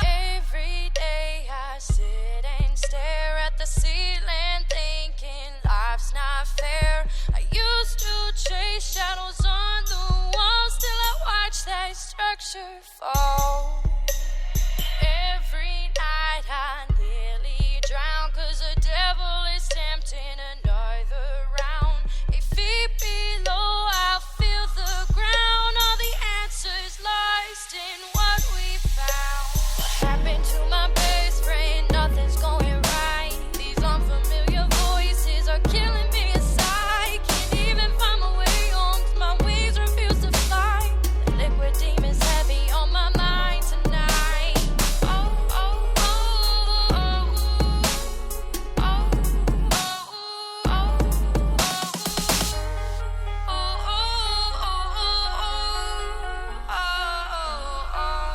Every day I sit and stare at the ceiling, thinking life's not fair. I used to chase shadows on the wall, still I watch that structure fall. Every night I nearly drown, 'cause the devil is tempting another round. 8 feet below, I feel the ground. All the answers lost in what we found. What happened to my best friend? Nothing's going right. These unfamiliar voices are killing me inside. Can't even find my way home 'cause my wings refuse to fly. The liquid demon's heavy on my mind tonight. Oh, oh, oh, oh, oh, oh, oh,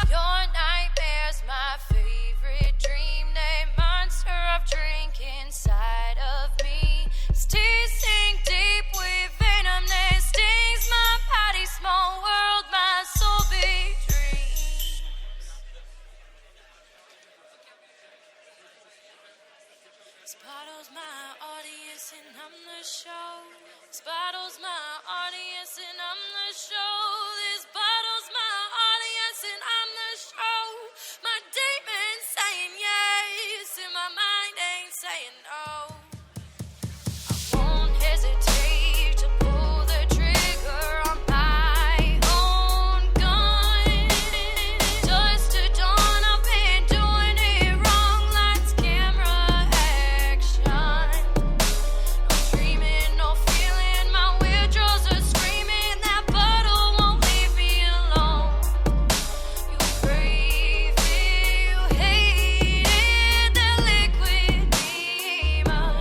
Your nightmare's my favorite dream. That monster of drink inside of me. Its teeth sink deep with venom that stings my body. Small world, my soul big dreams. This bottle's my audience and I'm the show. This bottle's my audience and I'm the show. This bottle's my audience and I'm the show. My demon's saying yes and my mind ain't saying no. I won't hesitate to pull the trigger on my own gun. Just to dawn, I've been doing it wrong. Lights, camera, action. No dreaming, no feeling. My withdrawals are screaming. That bottle won't leave me alone. You crave it, you hate it. The liquid demon.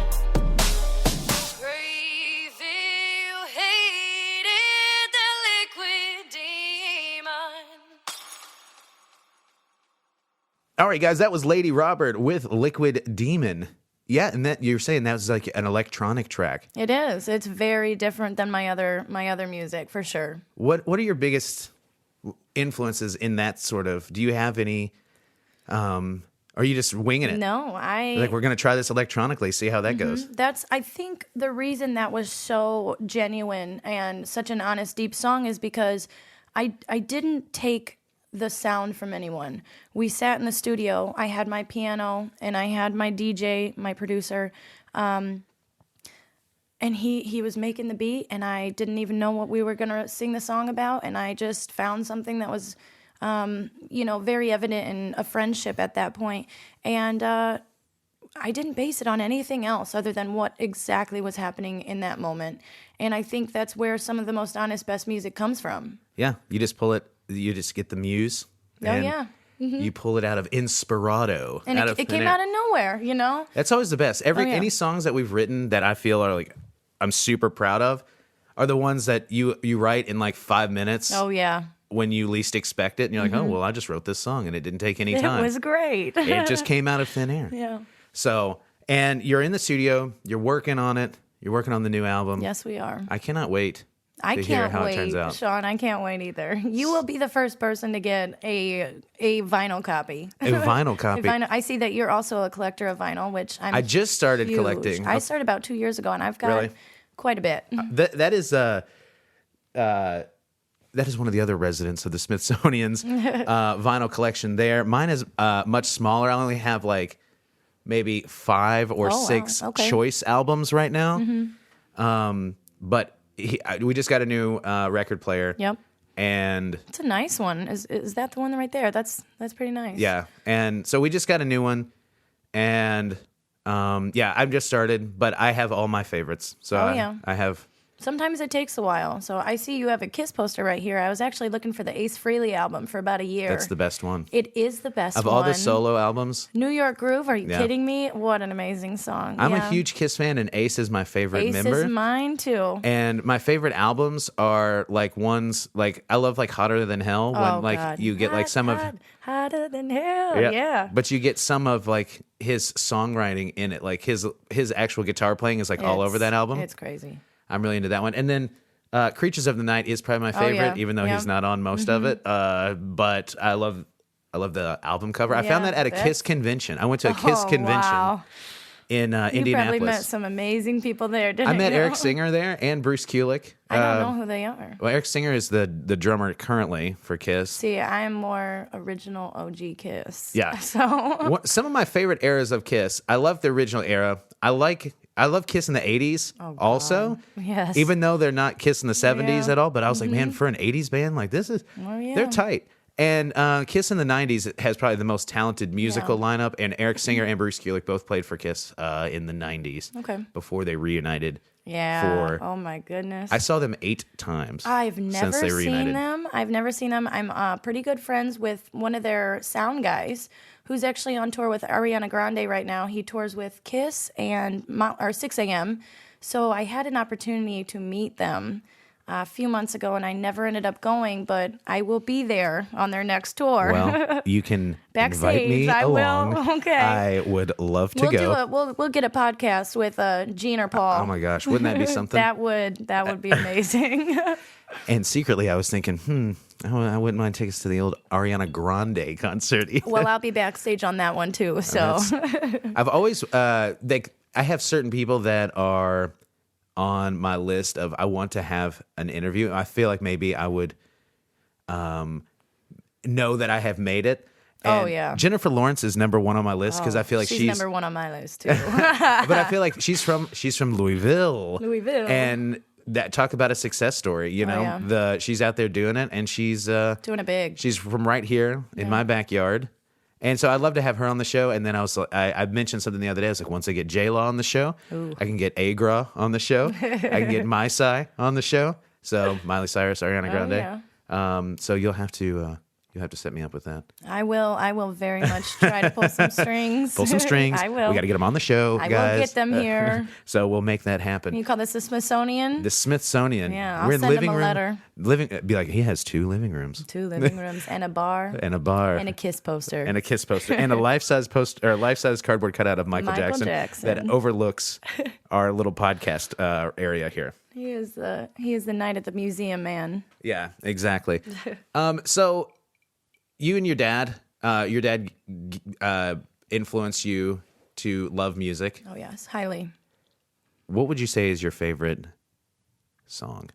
Crave it, you hate it. The liquid demon. All right, guys, that was Lady Robert with Liquid Demon. Yeah, and that you're saying that was like an electronic track. it is. It's very different than my other music, for sure. What are your biggest influences in that sort of? Do you have any? Are you just winging it? No, Like, we're gonna try this electronically, see how that goes. I think the reason that was so genuine and such an honest, deep song is because I didn't take the sound from anyone. We sat in the studio. I had my piano and I had my DJ, my producer, and he was making the beat, and I didn't even know what we were going to sing the song about, and I just found something that was, very evident in a friendship at that point. And I didn't base it on anything else other than what exactly was happening in that moment. And I think that's where some of the most honest, best music comes from. Yeah, you just pull it. You just get the muse. Oh, yeah. Mm-hmm. You pull it out of inspirato. And it came out of nowhere, That's always the best. Any songs that we've written that I feel are like I'm super proud of are the ones that you write in like 5 minutes. Oh, yeah. When you least expect it. And you're like, oh, well, I just wrote this song and it didn't take any time. It was great. It just came out of thin air. Yeah. So, and you're in the studio. You're working on it. You're working on the new album. Yes, we are. I cannot wait I to can't hear how wait, it turns out. Sean. I can't wait either. You will be the first person to get a vinyl copy. A vinyl copy. I see that you're also a collector of vinyl, which I just started huge. collecting. I started about 2 years ago, and I've got Really? quite a bit. That is one of the other residents of the Smithsonian's vinyl collection there. Mine is much smaller. I only have like maybe 5 or 6 choice albums right now. But we just got a new record player. Yep. And it's a nice one. Is that the one right there? That's pretty nice. Yeah. And so we just got a new one. And I've just started, but I have all my favorites. So I have. Sometimes it takes a while. So I see you have a Kiss poster right here. I was actually looking for the Ace Frehley album for about a year. That's the best one. It is the best one. Of all the solo albums. New York Groove, are you kidding me? What an amazing song. I'm a huge Kiss fan, and Ace is my favorite member. Ace is mine, too. And my favorite albums are like ones, like I love like Hotter Than Hell, when God. You get like some of... Hotter Than Hell, yeah. But you get some of like his songwriting in it. Like his actual guitar playing is like all over that album. It's crazy. I'm really into that one. And then Creatures of the Night is probably my favorite, even though he's not on most of it. But I love the album cover. I found that at a Kiss convention. I went to a Kiss convention in Indianapolis. You probably met some amazing people there, didn't you? I met Eric Singer there and Bruce Kulick. I don't know who they are. Well, Eric Singer is the drummer currently for Kiss. See, I am more original OG Kiss. Yeah. So some of my favorite eras of Kiss. I love the original era. I love Kiss in the 80s also. Yes. Even though they're not Kiss in the 70s at all. But I was like, man, for an 80s band, like this is, they're tight. And Kiss in the 90s has probably the most talented musical lineup. And Eric Singer and Bruce Kulick both played for Kiss in the 90s. Okay. Before they reunited. Yeah. Oh my goodness. I saw them 8 times. I've never since they reunited. seen them. I'm pretty good friends with one of their sound guys, who's actually on tour with Ariana Grande right now. He tours with Kiss and 6 a.m. So I had an opportunity to meet them a few months ago, and I never ended up going, but I will be there on their next tour. Well, you can Backstage, invite me I along. will. Okay. I would love to go. We'll get a podcast with Gene or Paul. Oh my gosh, wouldn't that be something? that would be amazing. And secretly, I was thinking, I wouldn't mind tickets to the old Ariana Grande concert either. Well, I'll be backstage on that one too. So I've always, I have certain people that are on my list of I want to have an interview. I feel like maybe I would know that I have made it. And Jennifer Lawrence is number 1 on my list because I feel like she's number 1 on my list too. But I feel like she's from Louisville. And that talk about a success story, she's out there doing it, and she's doing it big. She's from right here in my backyard, and so I'd love to have her on the show. And then I mentioned something the other day. I was like, once I get J-Law on the show, I can get Agra on the show, I can get Mai on the show. So Miley Cyrus, Ariana Grande. So you'll have to set me up with that. I will very much try to pull some strings. Pull some strings. I will. We got to get them on the show, I guys. will get them here. So we'll make that happen. You call this the Smithsonian? The Smithsonian. Yeah, I'll send him a letter. Be like, he has 2 living rooms. 2 living rooms and a bar. And a bar. And a Kiss poster. And a Kiss poster. And a life-size poster, or life-size cardboard cutout of Michael Jackson that overlooks our little podcast area here. He is the night at the museum man. Yeah, exactly. So you and your dad influenced you to love music. Oh yes, highly. What would you say is your favorite song?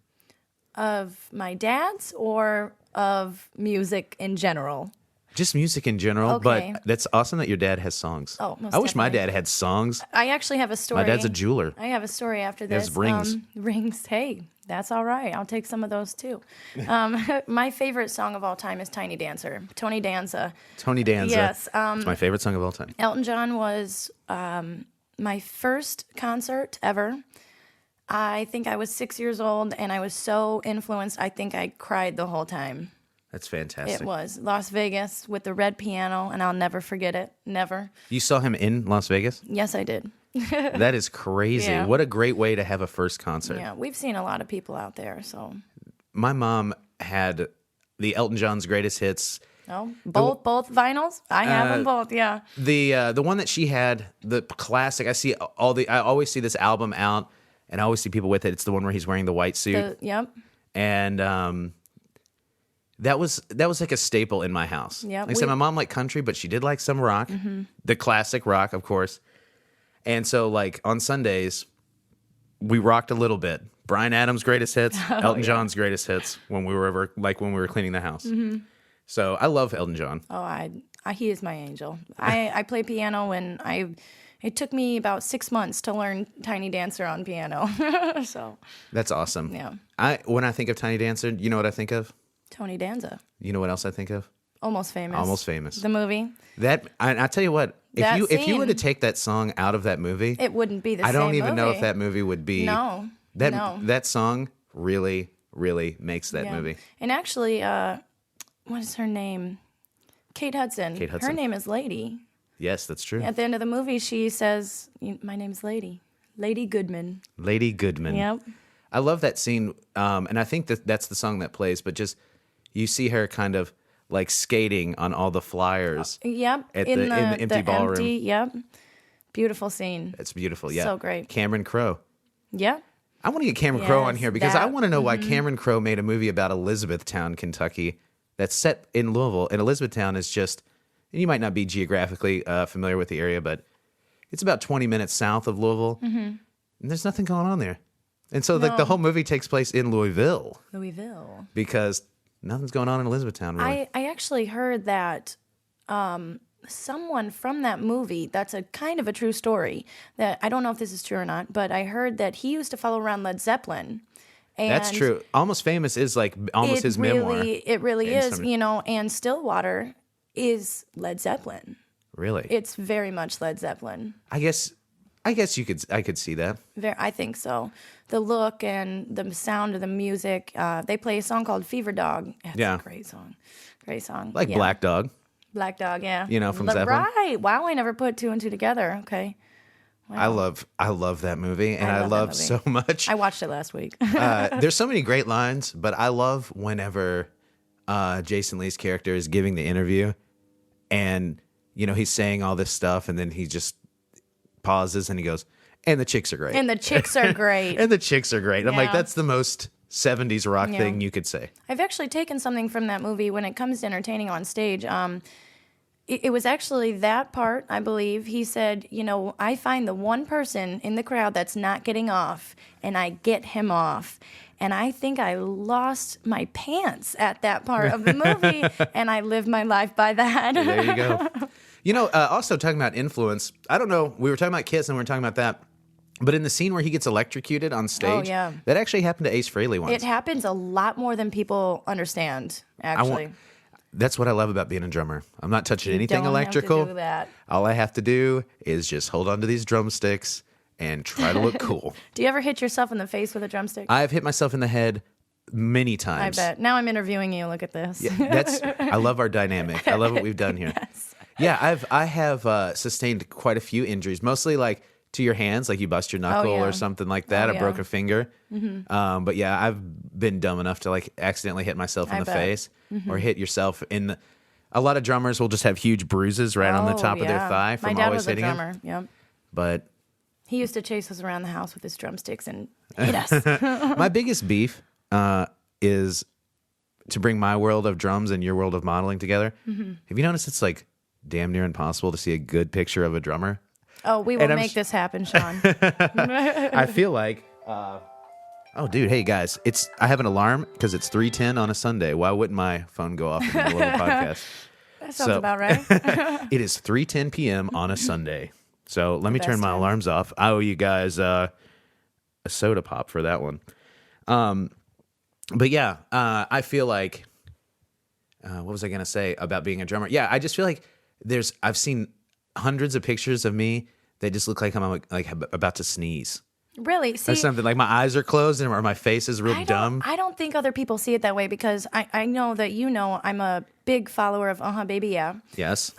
Of my dad's or of music in general? Just music in general, Okay. but that's awesome that your dad has songs. Oh, most I wish my definitely. dad had songs. I actually have a story. My dad's a jeweler. I have a story after has this. rings. Rings. Hey, that's all right. I'll take some of those too. My favorite song of all time is Tiny Dancer. Tony Danza. Tony Danza. Yes. It's my favorite song of all time. Elton John was my first concert ever. I think I was 6 years old, and I was so influenced, I think I cried the whole time. That's fantastic. It was Las Vegas with the red piano, and I'll never forget it. Never. You saw him in Las Vegas? Yes, I did. That is crazy. Yeah. What a great way to have a first concert. Yeah, we've seen a lot of people out there, so. My mom had the Elton John's greatest hits. Oh, both vinyls? I have them both, yeah. The one that she had, the classic. I always see this album out, and I always see people with it. It's the one where he's wearing the white suit, Yep. and that was like a staple in my house. Yeah, like I said, my mom liked country, but she did like some rock, the classic rock, of course. And so, like on Sundays, we rocked a little bit. Bryan Adams' greatest hits, Elton John's greatest hits when we were cleaning the house. So I love Elton John. Oh, he is my angel. I play piano, and it took me about 6 months to learn Tiny Dancer on piano. So That's awesome. Yeah. When I think of Tiny Dancer, you know what I think of? Tony Danza. You know what else I think of? Almost Famous. Almost Famous. The movie. I tell you what, That if you were to scene- take that song out of that movie, It wouldn't be the same I don't even know movie. if that movie would be. No. That no. that song really, really makes that Yeah. movie. And actually, what is her name? Kate Hudson. Kate Hudson. Her name is Lady. Yes, that's true. At the end of the movie, she says, "My name's Lady. Lady Goodman." Lady Goodman. Yep. I love that scene, and I think that's the song that plays. But just you see her kind of like skating on all the flyers. Yep. At the empty ballroom. Yep. Beautiful scene. It's beautiful. Yeah, So great. Cameron Crowe. Yep. I want to get Cameron Crowe on Yes, here because I that- want to know why Cameron Crowe made a movie about Elizabethtown, Kentucky, that's set in Louisville. And Elizabethtown is just, and you might not be geographically familiar with the area, but it's about 20 minutes south of Louisville. And there's nothing going on there. And so like the whole movie takes place in Louisville Louisville. because nothing's going on in Elizabethtown, really. I actually heard that someone from that movie, that's a kind of a true story, that I don't know if this is true or not, but I heard that he used to follow around Led Zeppelin. And That's true. Almost Famous is like almost his memoir. It really in is, some- and Stillwater is Led Zeppelin. Really? It's very much Led Zeppelin. I guess I could see that. I think so. The look and the sound of the music. They play a song called Fever Dog. It's Yeah. a great song. Great song. Like Yeah. Black Dog. Black Dog, yeah. From Zeppelin? Right. Wow, I never put two and two together. Okay. I love that movie, and I I love that love movie. so much. I watched it last week. There's so many great lines, but I love whenever Jason Lee's character is giving the interview, and he's saying all this stuff, and then he just pauses and he goes, "And the chicks are great." And the chicks are great. And the chicks are great. I'm like, Yeah. that's the most 70s rock Yeah. thing you could say. I've actually taken something from that movie when it comes to entertaining on stage. It was actually that part, I believe. He said, I find the one person in the crowd that's not getting off, and I get him off. And I think I lost my pants at that part of the movie, and I lived my life by that. There you go. Also talking about influence, I don't know, we were talking about Kiss and we were talking about that, but in the scene where he gets electrocuted on stage, yeah. that actually happened to Ace Frehley once. It happens a lot more than people understand, actually. That's what I love about being a drummer. I'm not touching anything Don't electrical. have to do that. All I have to do is just hold on to these drumsticks and try to look cool. Do you ever hit yourself in the face with a drumstick? I've hit myself in the head many I times. bet. Now I'm interviewing you. Look at this. I love our dynamic. I love what we've done here. Yes. Yeah, I have sustained quite a few injuries, mostly like to your hands, like you bust your knuckle yeah. or something like that. Oh, I broke yeah. a finger. But yeah, I've been dumb enough to like accidentally hit myself in I the bet. face or hit yourself in the. A lot of drummers will just have huge bruises right on the top of their thigh from My dad always was a hitting drummer. them. Yep. But He used to chase us around the house with his drumsticks and hit us. my biggest beef is to bring my world of drums and your world of modeling together. Have you noticed it's like damn near impossible to see a good picture of a drummer? Oh, we will And I'm make sh- this happen, Sean. I feel like Oh, dude. Hey, guys. I have an alarm because it's 3:10 on a Sunday. Why wouldn't my phone go off in the middle of a podcast? That sounds about right. It is 3:10 p.m. on a Sunday. So let me turn my time. alarms off. I owe you guys a soda pop for that one. But yeah, I feel like, what was I going to say about being a drummer? Yeah, I just feel like I've seen hundreds of pictures of me that just look like I'm like about to sneeze. Really? Or See, something like my eyes are closed or my face is real dumb. I don't think other people see it that way because I know that I'm a big follower of Baby Yeah. Yes.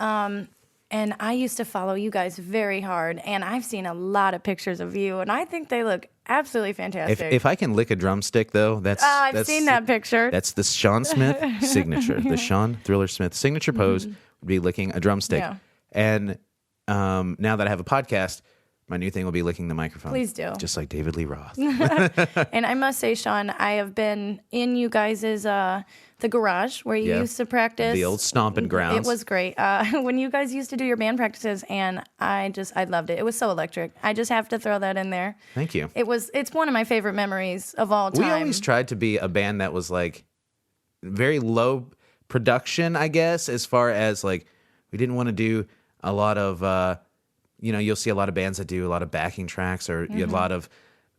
And I used to follow you guys very hard, and I've seen a lot of pictures of you, and I think they look absolutely fantastic. If I can lick a drumstick, though, I've seen that picture. That's the Sean Smith signature. The Sean Thriller Smith signature pose would be licking a drumstick. Yeah. And now that I have a podcast, my new thing will be licking the microphone. Please do. Just like David Lee Roth. And I must say, Sean, I have been in you guys' the garage where you used to practice. The old stomping grounds. It was great. When you guys used to do your band practices, and I loved it. It was so electric. I just have to throw that in there. Thank you. It's one of my favorite memories of all time. We always tried to be a band that was like very low production, I guess, as far as like we didn't want to do a lot of you'll see a lot of bands that do a lot of backing tracks or a lot of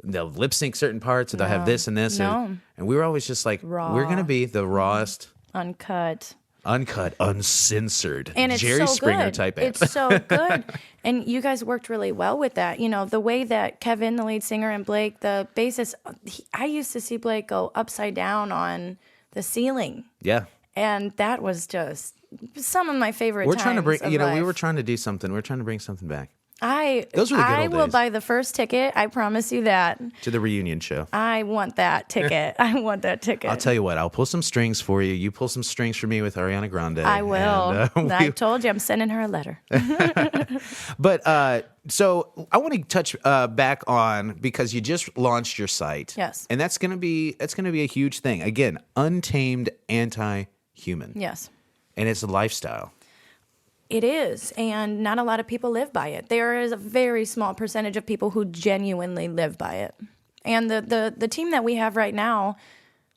they'll lip sync certain parts or they'll have this and this. No. And we were always just like, Raw. we're going to be the rawest, uncut, uncensored, and it's Jerry so Springer good. type band. It's so good. And you guys worked really well with that. You know, the way that Kevin, the lead singer, and Blake, the bassist, I used to see Blake go upside down on the ceiling. Yeah. And that was just some of my favorite We're times trying to bring, of we life. were trying to do something. We're trying to bring something back. Those were the good I old will days. buy the first ticket. I promise you that. To the reunion show. I want that ticket. I want that ticket. I'll tell you what, I'll pull some strings for you. You pull some strings for me with Ariana Grande. I will. And, I told you I'm sending her a letter. But so I want to touch back on because you just launched your site. Yes. And that's gonna be a huge thing. Again, Untamed Anti-Human. Yes. And it's a lifestyle. It is, and not a lot of people live by it. There is a very small percentage of people who genuinely live by it. And the team that we have right now,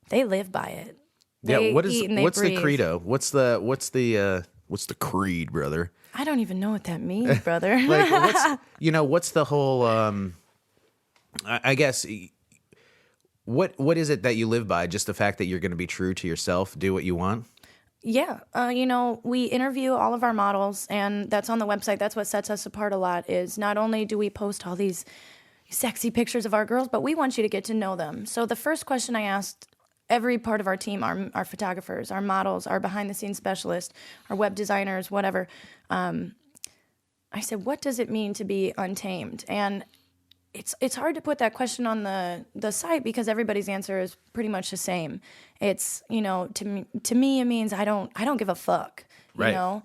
they live by it. They What's breathe. the credo? What's the creed, brother? I don't even know what that means, brother. Like what's the whole I guess what is it that you live by? Just the fact that you're going to be true to yourself, do what you want? Yeah. We interview all of our models, and that's on the website. That's what sets us apart a lot is not only do we post all these sexy pictures of our girls, but we want you to get to know them. So the first question I asked every part of our team, our photographers, our models, our behind-the-scenes specialists, our web designers, whatever, I said, what does it mean to be untamed? And it's hard to put that question on the site because everybody's answer is pretty much the same. It's, to me it means I don't give a fuck. Right.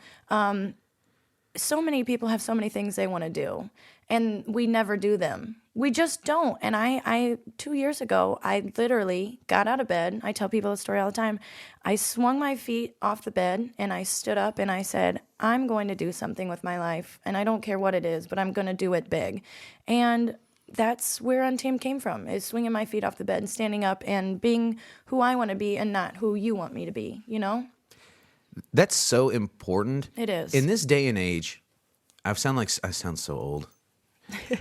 So many people have so many things they want to do, and we never do them. We just don't. And I 2 years ago, I literally got out of bed. I tell people the story all the time. I swung my feet off the bed and I stood up and I said, I'm going to do something with my life, and I don't care what it is, but I'm going to do it big. And that's where Untamed came from, is swinging my feet off the bed and standing up and being who I want to be and not who you want me to be, That's so important. It is. In this day and age, I sound so old.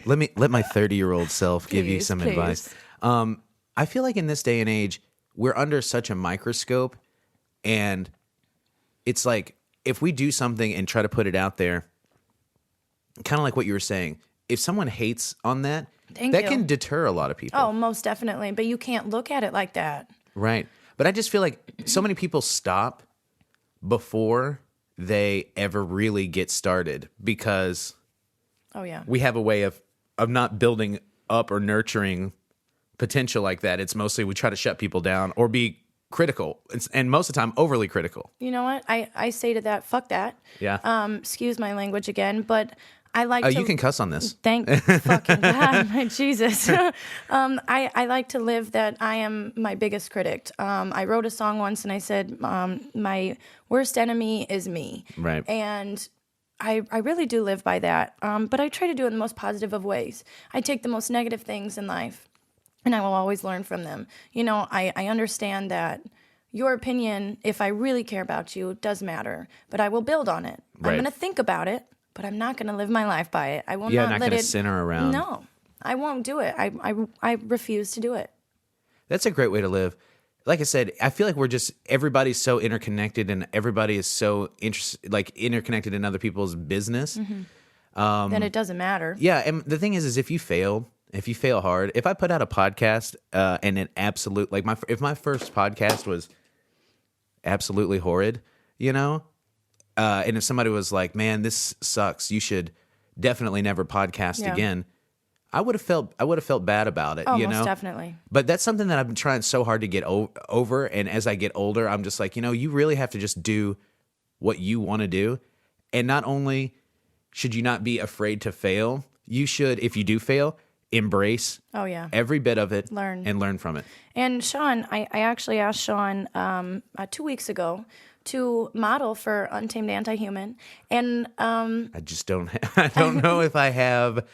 Let my 30-year-old self give you some advice. I feel like in this day and age, we're under such a microscope, and it's like if we do something and try to put it out there, kind of like what you were saying, if someone hates on that, that can deter a lot of people. Oh, most definitely. But you can't look at it like that. Right. But I just feel like so many people stop before they ever really get started because we have a way of not building up or nurturing potential like that. It's mostly we try to shut people down or be critical, and most of the time overly critical. You know what? I say to that, fuck that. Yeah. Excuse my language again, but I like to... You can cuss on this. Thank fucking God, my Jesus. I like to live that I am my biggest critic. I wrote a song once and I said, my worst enemy is me. Right. And I really do live by that. But I try to do it in the most positive of ways. I take the most negative things in life and I will always learn from them. You know, I understand that your opinion, if I really care about you, does matter, but I will build on it. Right. I'm going to think about it, but I'm not going to live my life by it. I will Yeah, not not let gonna it center around. No, I won't do it. I refuse to do it. That's a great way to live. Like I said, I feel like everybody's so interconnected, and everybody is so interconnected in other people's business. Then it doesn't matter. Yeah, and the thing is if you fail hard, if I put out a podcast and it if my first podcast was absolutely horrid, and if somebody was like, "Man, this sucks. You should definitely never podcast again." I would have felt bad about it, Oh, most definitely. But that's something that I've been trying so hard to get over. And as I get older, I'm just like, you really have to just do what you want to do. And not only should you not be afraid to fail, you should, if you do fail, embrace every bit of it, learn from it. And Sean, I actually asked Sean 2 weeks ago to model for Untamed Anti-Human, and I just don't. I don't know if I have.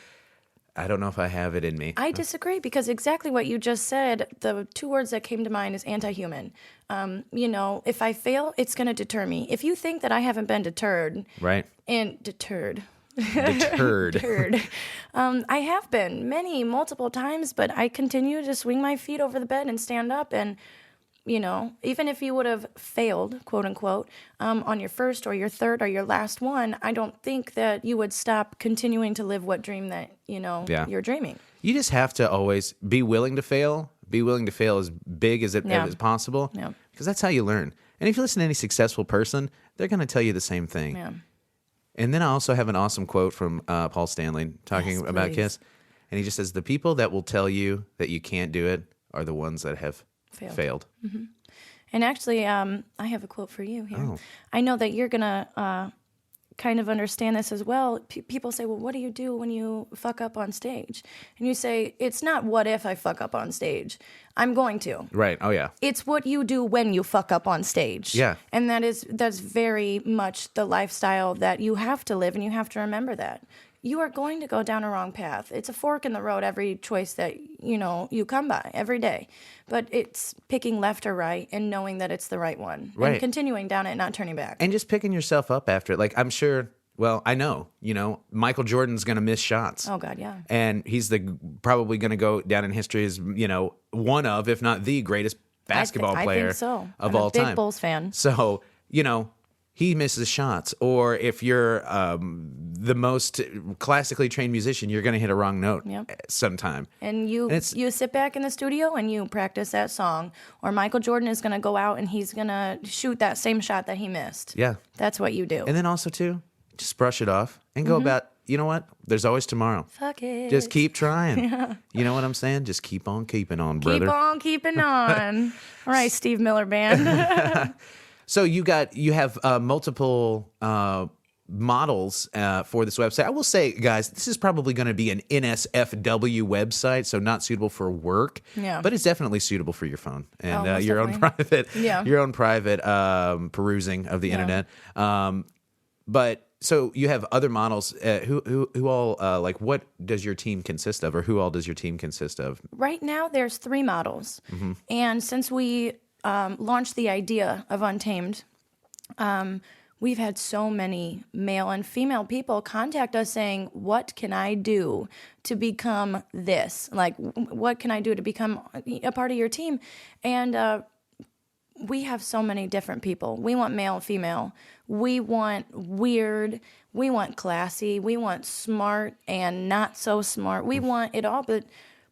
I don't know if I have it in me. I disagree, because exactly what you just said, the two words that came to mind is anti-human. If I fail, it's going to deter me. If you think that I haven't been deterred, right? And deterred. Deterred. I have been multiple times, but I continue to swing my feet over the bed and stand up. And, even if you would have failed, quote unquote, on your first or your third or your last one, I don't think that you would stop continuing to live what dream that, you're dreaming. You just have to always be willing to fail. Be willing to fail as big as as possible. Yeah. Because that's how you learn. And if you listen to any successful person, they're going to tell you the same thing. Yeah. And then I also have an awesome quote from Paul Stanley talking about Kiss. And he just says, the people that will tell you that you can't do it are the ones that have failed. Mm-hmm. And actually, I have a quote for you here. Oh. I know that you're going to kind of understand this as well. People say, well, what do you do when you fuck up on stage? And you say, it's not what if I fuck up on stage. I'm going to. Right. Oh, yeah. It's what you do when you fuck up on stage. Yeah. And that's very much the lifestyle that you have to live, and you have to remember that. You are going to go down a wrong path. It's a fork in the road, every choice that, you come by every day. But it's picking left or right and knowing that it's the right one. Right. And continuing down it, not turning back. And just picking yourself up after it. Like, I'm sure, well, I know, Michael Jordan's going to miss shots. Oh, God, yeah. And he's probably going to go down in history as, one of, if not the greatest basketball player I think so. of I'm all a big time. Bulls fan. So, he misses shots. Or if you're the most classically trained musician, you're going to hit a wrong note sometime. And you sit back in the studio and you practice that song. Or Michael Jordan is going to go out and he's going to shoot that same shot that he missed. Yeah. That's what you do. And then also, too, just brush it off and go about, you know what? There's always tomorrow. Fuck it. Just keep trying. Yeah. You know what I'm saying? Just keep on keeping on, brother. Keep on keeping on. All right, Steve Miller Band. So you have multiple models for this website. I will say, guys, this is probably going to be an NSFW website, so not suitable for work. Yeah. But it's definitely suitable for your phone and most your own definitely. your own private perusing of the internet. But so you have other models. Who all what does your team consist of, or who all does your team consist of? Right now, there's 3 models, and since we launched the idea of Untamed, we've had so many male and female people contact us saying, what can I do to become this? Like, what can I do to become a part of your team? And we have so many different people. We want male and female. We want weird. We want classy. We want smart and not so smart. We want it all. But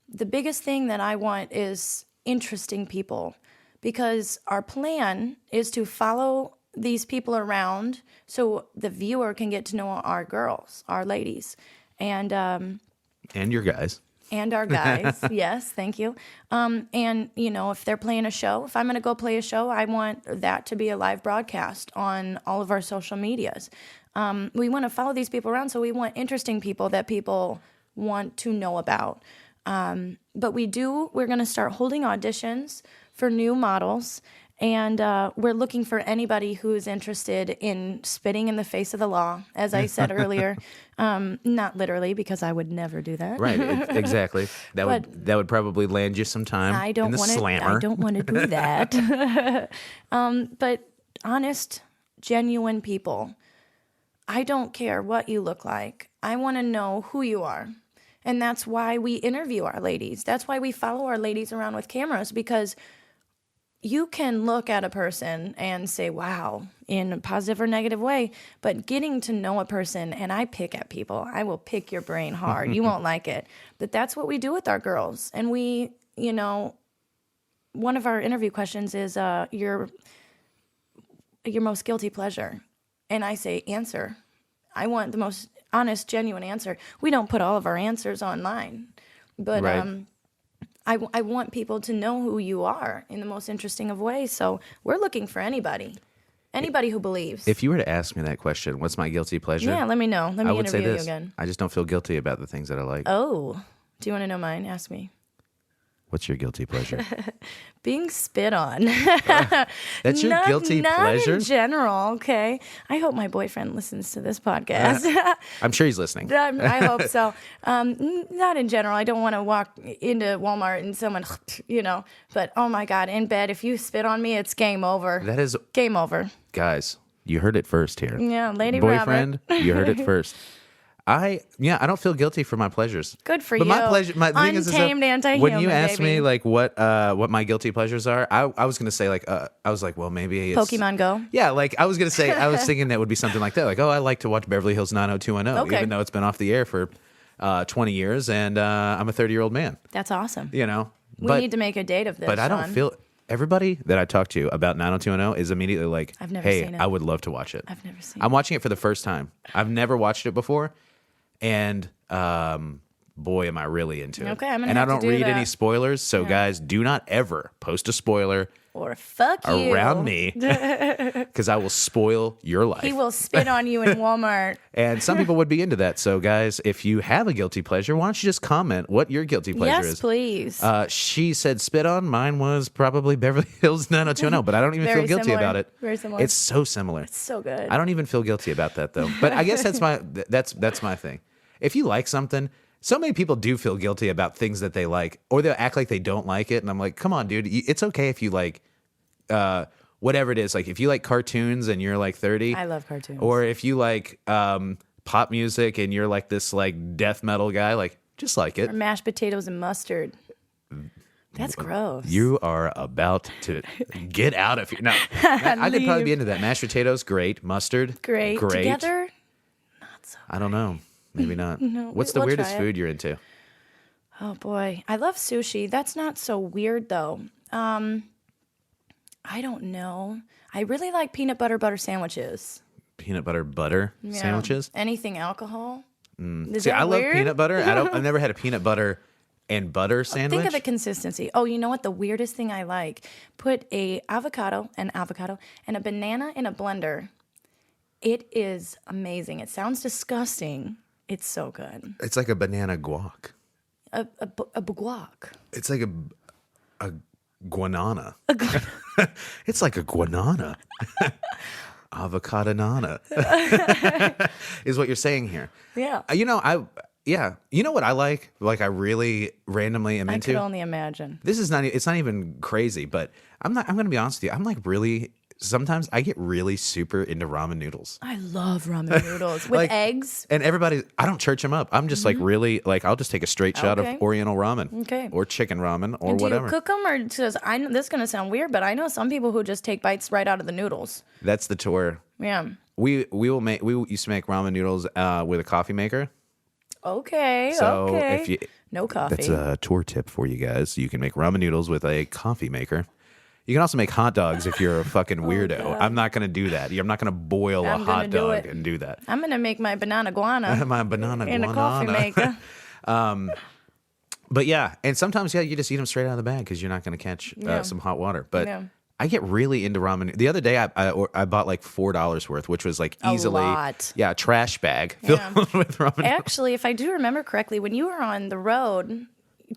the biggest thing that I want is interesting people. Because our plan is to follow these people around so the viewer can get to know our girls, our ladies, and your guys. And our guys. Yes, thank you. And, if they're playing a show, if I'm going to go play a show, I want that to be a live broadcast on all of our social medias. We want to follow these people around, so we want interesting people that people want to know about. But we're going to start holding auditions for new models, And we're looking for anybody who's interested in spitting in the face of the law, as I said earlier. Not literally, because I would never do that. Right, exactly. That would probably land you some time in the slammer. I don't want to do that. But honest, genuine people. I don't care what you look like. I want to know who you are. And that's why we interview our ladies. That's why we follow our ladies around with cameras, because you can look at a person and say, wow, in a positive or negative way, but getting to know a person, and I pick at people. I will pick your brain hard. You won't like it. But that's what we do with our girls. And we, one of our interview questions is your most guilty pleasure. And I say, answer. I want the most honest, genuine answer. We don't put all of our answers online. But right. I want people to know who you are in the most interesting of ways. So we're looking for anybody who believes. If you were to ask me that question, what's my guilty pleasure? Yeah, let me know. Let me I would say interview this. you again. I just don't feel guilty about the things that I like. Oh, do you want to know mine? Ask me. What's your guilty pleasure? Being spit on. That's your guilty pleasure? Not in general, okay? I hope my boyfriend listens to this podcast. I'm sure he's listening. I hope so. Not in general. I don't want to walk into Walmart and someone, but oh my God, in bed, if you spit on me, it's game over. That is... Game over. Guys, you heard it first here. Yeah, Lady Boyfriend, Robert. You heard it first. I don't feel guilty for my pleasures. Good for but you. my pleasure, my thing is Untamed anti-human, when you asked baby. me like what my guilty pleasures are, I was gonna say I was like, well, maybe it's Pokemon Go. Yeah, like I was gonna say, I was thinking that would be something like that. Like, oh, I like to watch Beverly Hills 90210, Okay. even though it's been off the air for 20 years, and I'm a 30-year-old man. That's awesome. You know, We need to make a date of this. But I don't Sean. feel. Everybody that I talk to about 90210 is immediately like, I've never hey, seen it. I would love to watch it. I've never seen I'm watching it for the first time. I've never watched it before. And boy, am I really into it. Okay, I'm gonna And I have to don't do read that. any spoilers. So, guys, do not ever post a spoiler Or fuck you. around me because I will spoil your life. He will spit on you in Walmart. And some people would be into that. So, guys, if you have a guilty pleasure, why don't you just comment what your guilty pleasure Yes, is? please. She said spit on. Mine was probably Beverly Hills 90210, but I don't even Very feel guilty similar. about it. Very similar. It's so similar. It's so good. I don't even feel guilty about that though. But I guess that's my thing. If you like something, so many people do feel guilty about things that they like, or they'll act like they don't like it. And I'm like, come on, dude. It's okay if you like whatever it is. Like if you like cartoons and you're like 30. I love cartoons. Or if you like pop music and you're like this like death metal guy, like just like it. Or mashed potatoes and mustard. That's gross. You are about to get out of here. No, I could probably be into that. Mashed potatoes, great. Mustard, Great. Together, not so. I don't know. Maybe not. No, What's the we'll weirdest try it. food you're into? Oh boy, I love sushi. That's not so weird though. I don't know. I really like peanut butter sandwiches. Peanut butter Yeah. sandwiches? Anything alcohol? Is See, that I love weird? peanut butter. I've never had a peanut butter and butter sandwich. Think of the consistency. Oh, you know what? The weirdest thing I like: put an avocado, and a banana in a blender. It is amazing. It sounds disgusting. It's so good. It's like a banana guac. A guac. It's like a guanana. It's like a guanana. Avocado nana is what you're saying here. Yeah. You know what I like? Like I really randomly am I into. could only imagine. This is not. It's not even crazy, but I'm going to be honest with you. I'm like really. Sometimes I get really super into ramen noodles. I love ramen noodles with Like, eggs. And I don't church them up. I'm just like really like I'll just take a straight shot of Okay. Oriental ramen, Okay. or chicken ramen, or Do whatever. you cook them, or just? I know this is gonna sound weird, but I know some people who just take bites right out of the noodles. That's the tour. Yeah. We used to make ramen noodles with a coffee maker. Okay. So okay. if you No coffee. That's a tour tip for you guys. You can make ramen noodles with a coffee maker. You can also make hot dogs if you're a fucking weirdo. God. I'm not going to do that. I'm not going to boil a I'm gonna hot do dog it. and do that. I'm gonna make my banana guana My banana in a coffee guanana. maker. But yeah, and sometimes you just eat them straight out of the bag because you're not going to catch Yeah. some hot water. But Yeah. I get really into ramen. The other day I bought like $4 worth, which was like A easily lot. a trash bag Yeah. filled with ramen. Actually, if I do remember correctly, when you were on the road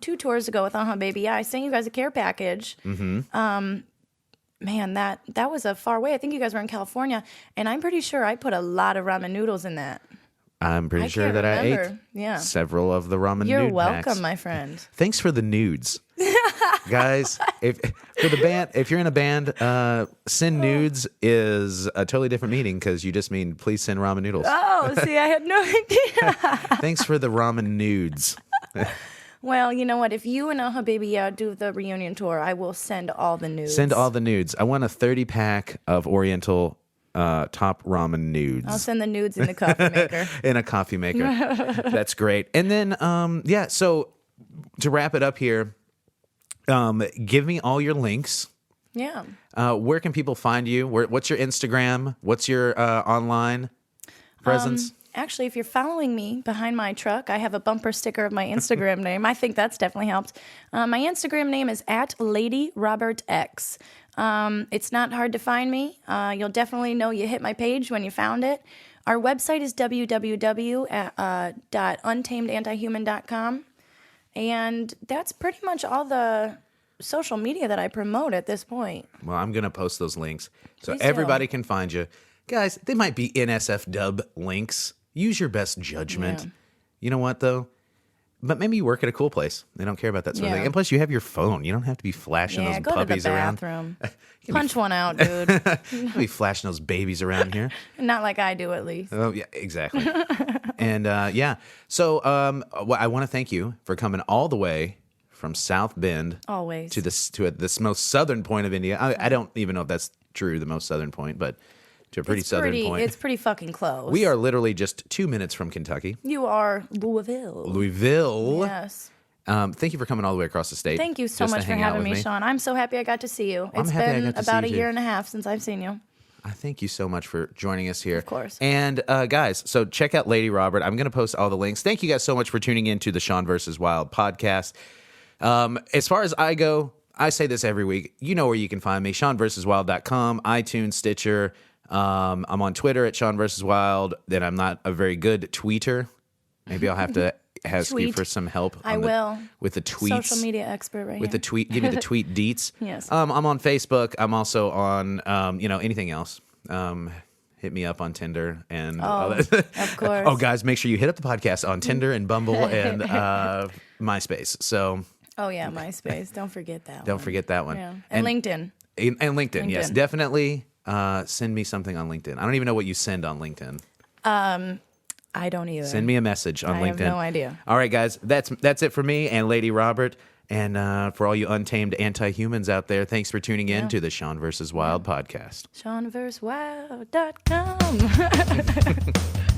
2 tours ago with Baby, I sent you guys a care package. Mm-hmm. man, that was a far way. I think you guys were in California, and I'm pretty sure I put a lot of ramen noodles in that. I'm pretty sure can't that I remember. ate several of the ramen You're nude welcome, packs. my friend. Thanks for the nudes. Guys, if you're in a band, send nudes is a totally different meaning because you just mean please send ramen noodles. Oh, see, I had no idea. Thanks for the ramen nudes. Well, you know what? If you and Habibi do the reunion tour, I will send all the nudes. Send all the nudes. I want a 30-pack of Oriental top ramen nudes. I'll send the nudes in the coffee maker. In a coffee maker. That's great. And then, so to wrap it up here, give me all your links. Yeah. Where can people find you? What's your Instagram? What's your online presence? Actually, if you're following me behind my truck, I have a bumper sticker of my Instagram name. I think that's definitely helped. My Instagram name is @LadyRobertX. It's not hard to find me. You'll definitely know you hit my page when you found it. Our website is www.untamedantihuman.com. And that's pretty much all the social media that I promote at this point. Well, I'm going to post those links so Please everybody do. can find you. Guys, they might be NSF dub links. Use your best judgment. Yeah. You know what, though? But maybe you work at a cool place. They don't care about that sort of Yeah. thing. And plus, you have your phone. You don't have to be flashing those Go to the puppies around. bathroom. Punch one out, dude. You don't be flashing those babies around here. Not like I do, at least. Oh, yeah, exactly. And, So I want to thank you for coming all the way from South Bend Always. to this most southern point of India. I don't even know if that's true, the most southern point, but to a pretty southern point. It's pretty fucking close. We are literally just 2 minutes from Kentucky. You are Louisville. Louisville. Yes. Thank you for coming all the way across the state. Thank you so just to much for hang out having with me, Sean. I'm so happy I got to see you. It's happy I been got to see about you a too. year and a half since I've seen you. I thank you so much for joining us here. Of course. And guys, so check out Lady Robert. I'm going to post all the links. Thank you guys so much for tuning in to the Sean vs. Wild podcast. As far as I go, I say this every week. You know where you can find me, SeanVSWild.com, iTunes, Stitcher. I'm on Twitter at Sean vs. Wild. Then I'm not a very good tweeter. Maybe I'll have to ask you Tweet. for some help. I will. With the tweets. Social media expert right With here. the tweet, give me the tweet deets. Yes. I'm on Facebook. I'm also on, anything else. Hit me up on Tinder and all that. Of course. Oh, guys, make sure you hit up the podcast on Tinder and Bumble and MySpace. So Oh, yeah, MySpace. Don't forget that don't one. forget that one. Yeah. And LinkedIn. And LinkedIn, yes, LinkedIn. definitely. Send me something on LinkedIn. I don't even know what you send on LinkedIn. I don't either. Send me a message on I LinkedIn. have no idea. All right, guys, that's it for me and Lady Robert. And for all you untamed anti-humans out there, thanks for tuning in to the Sean vs. Wild podcast. SeanVSWild.com.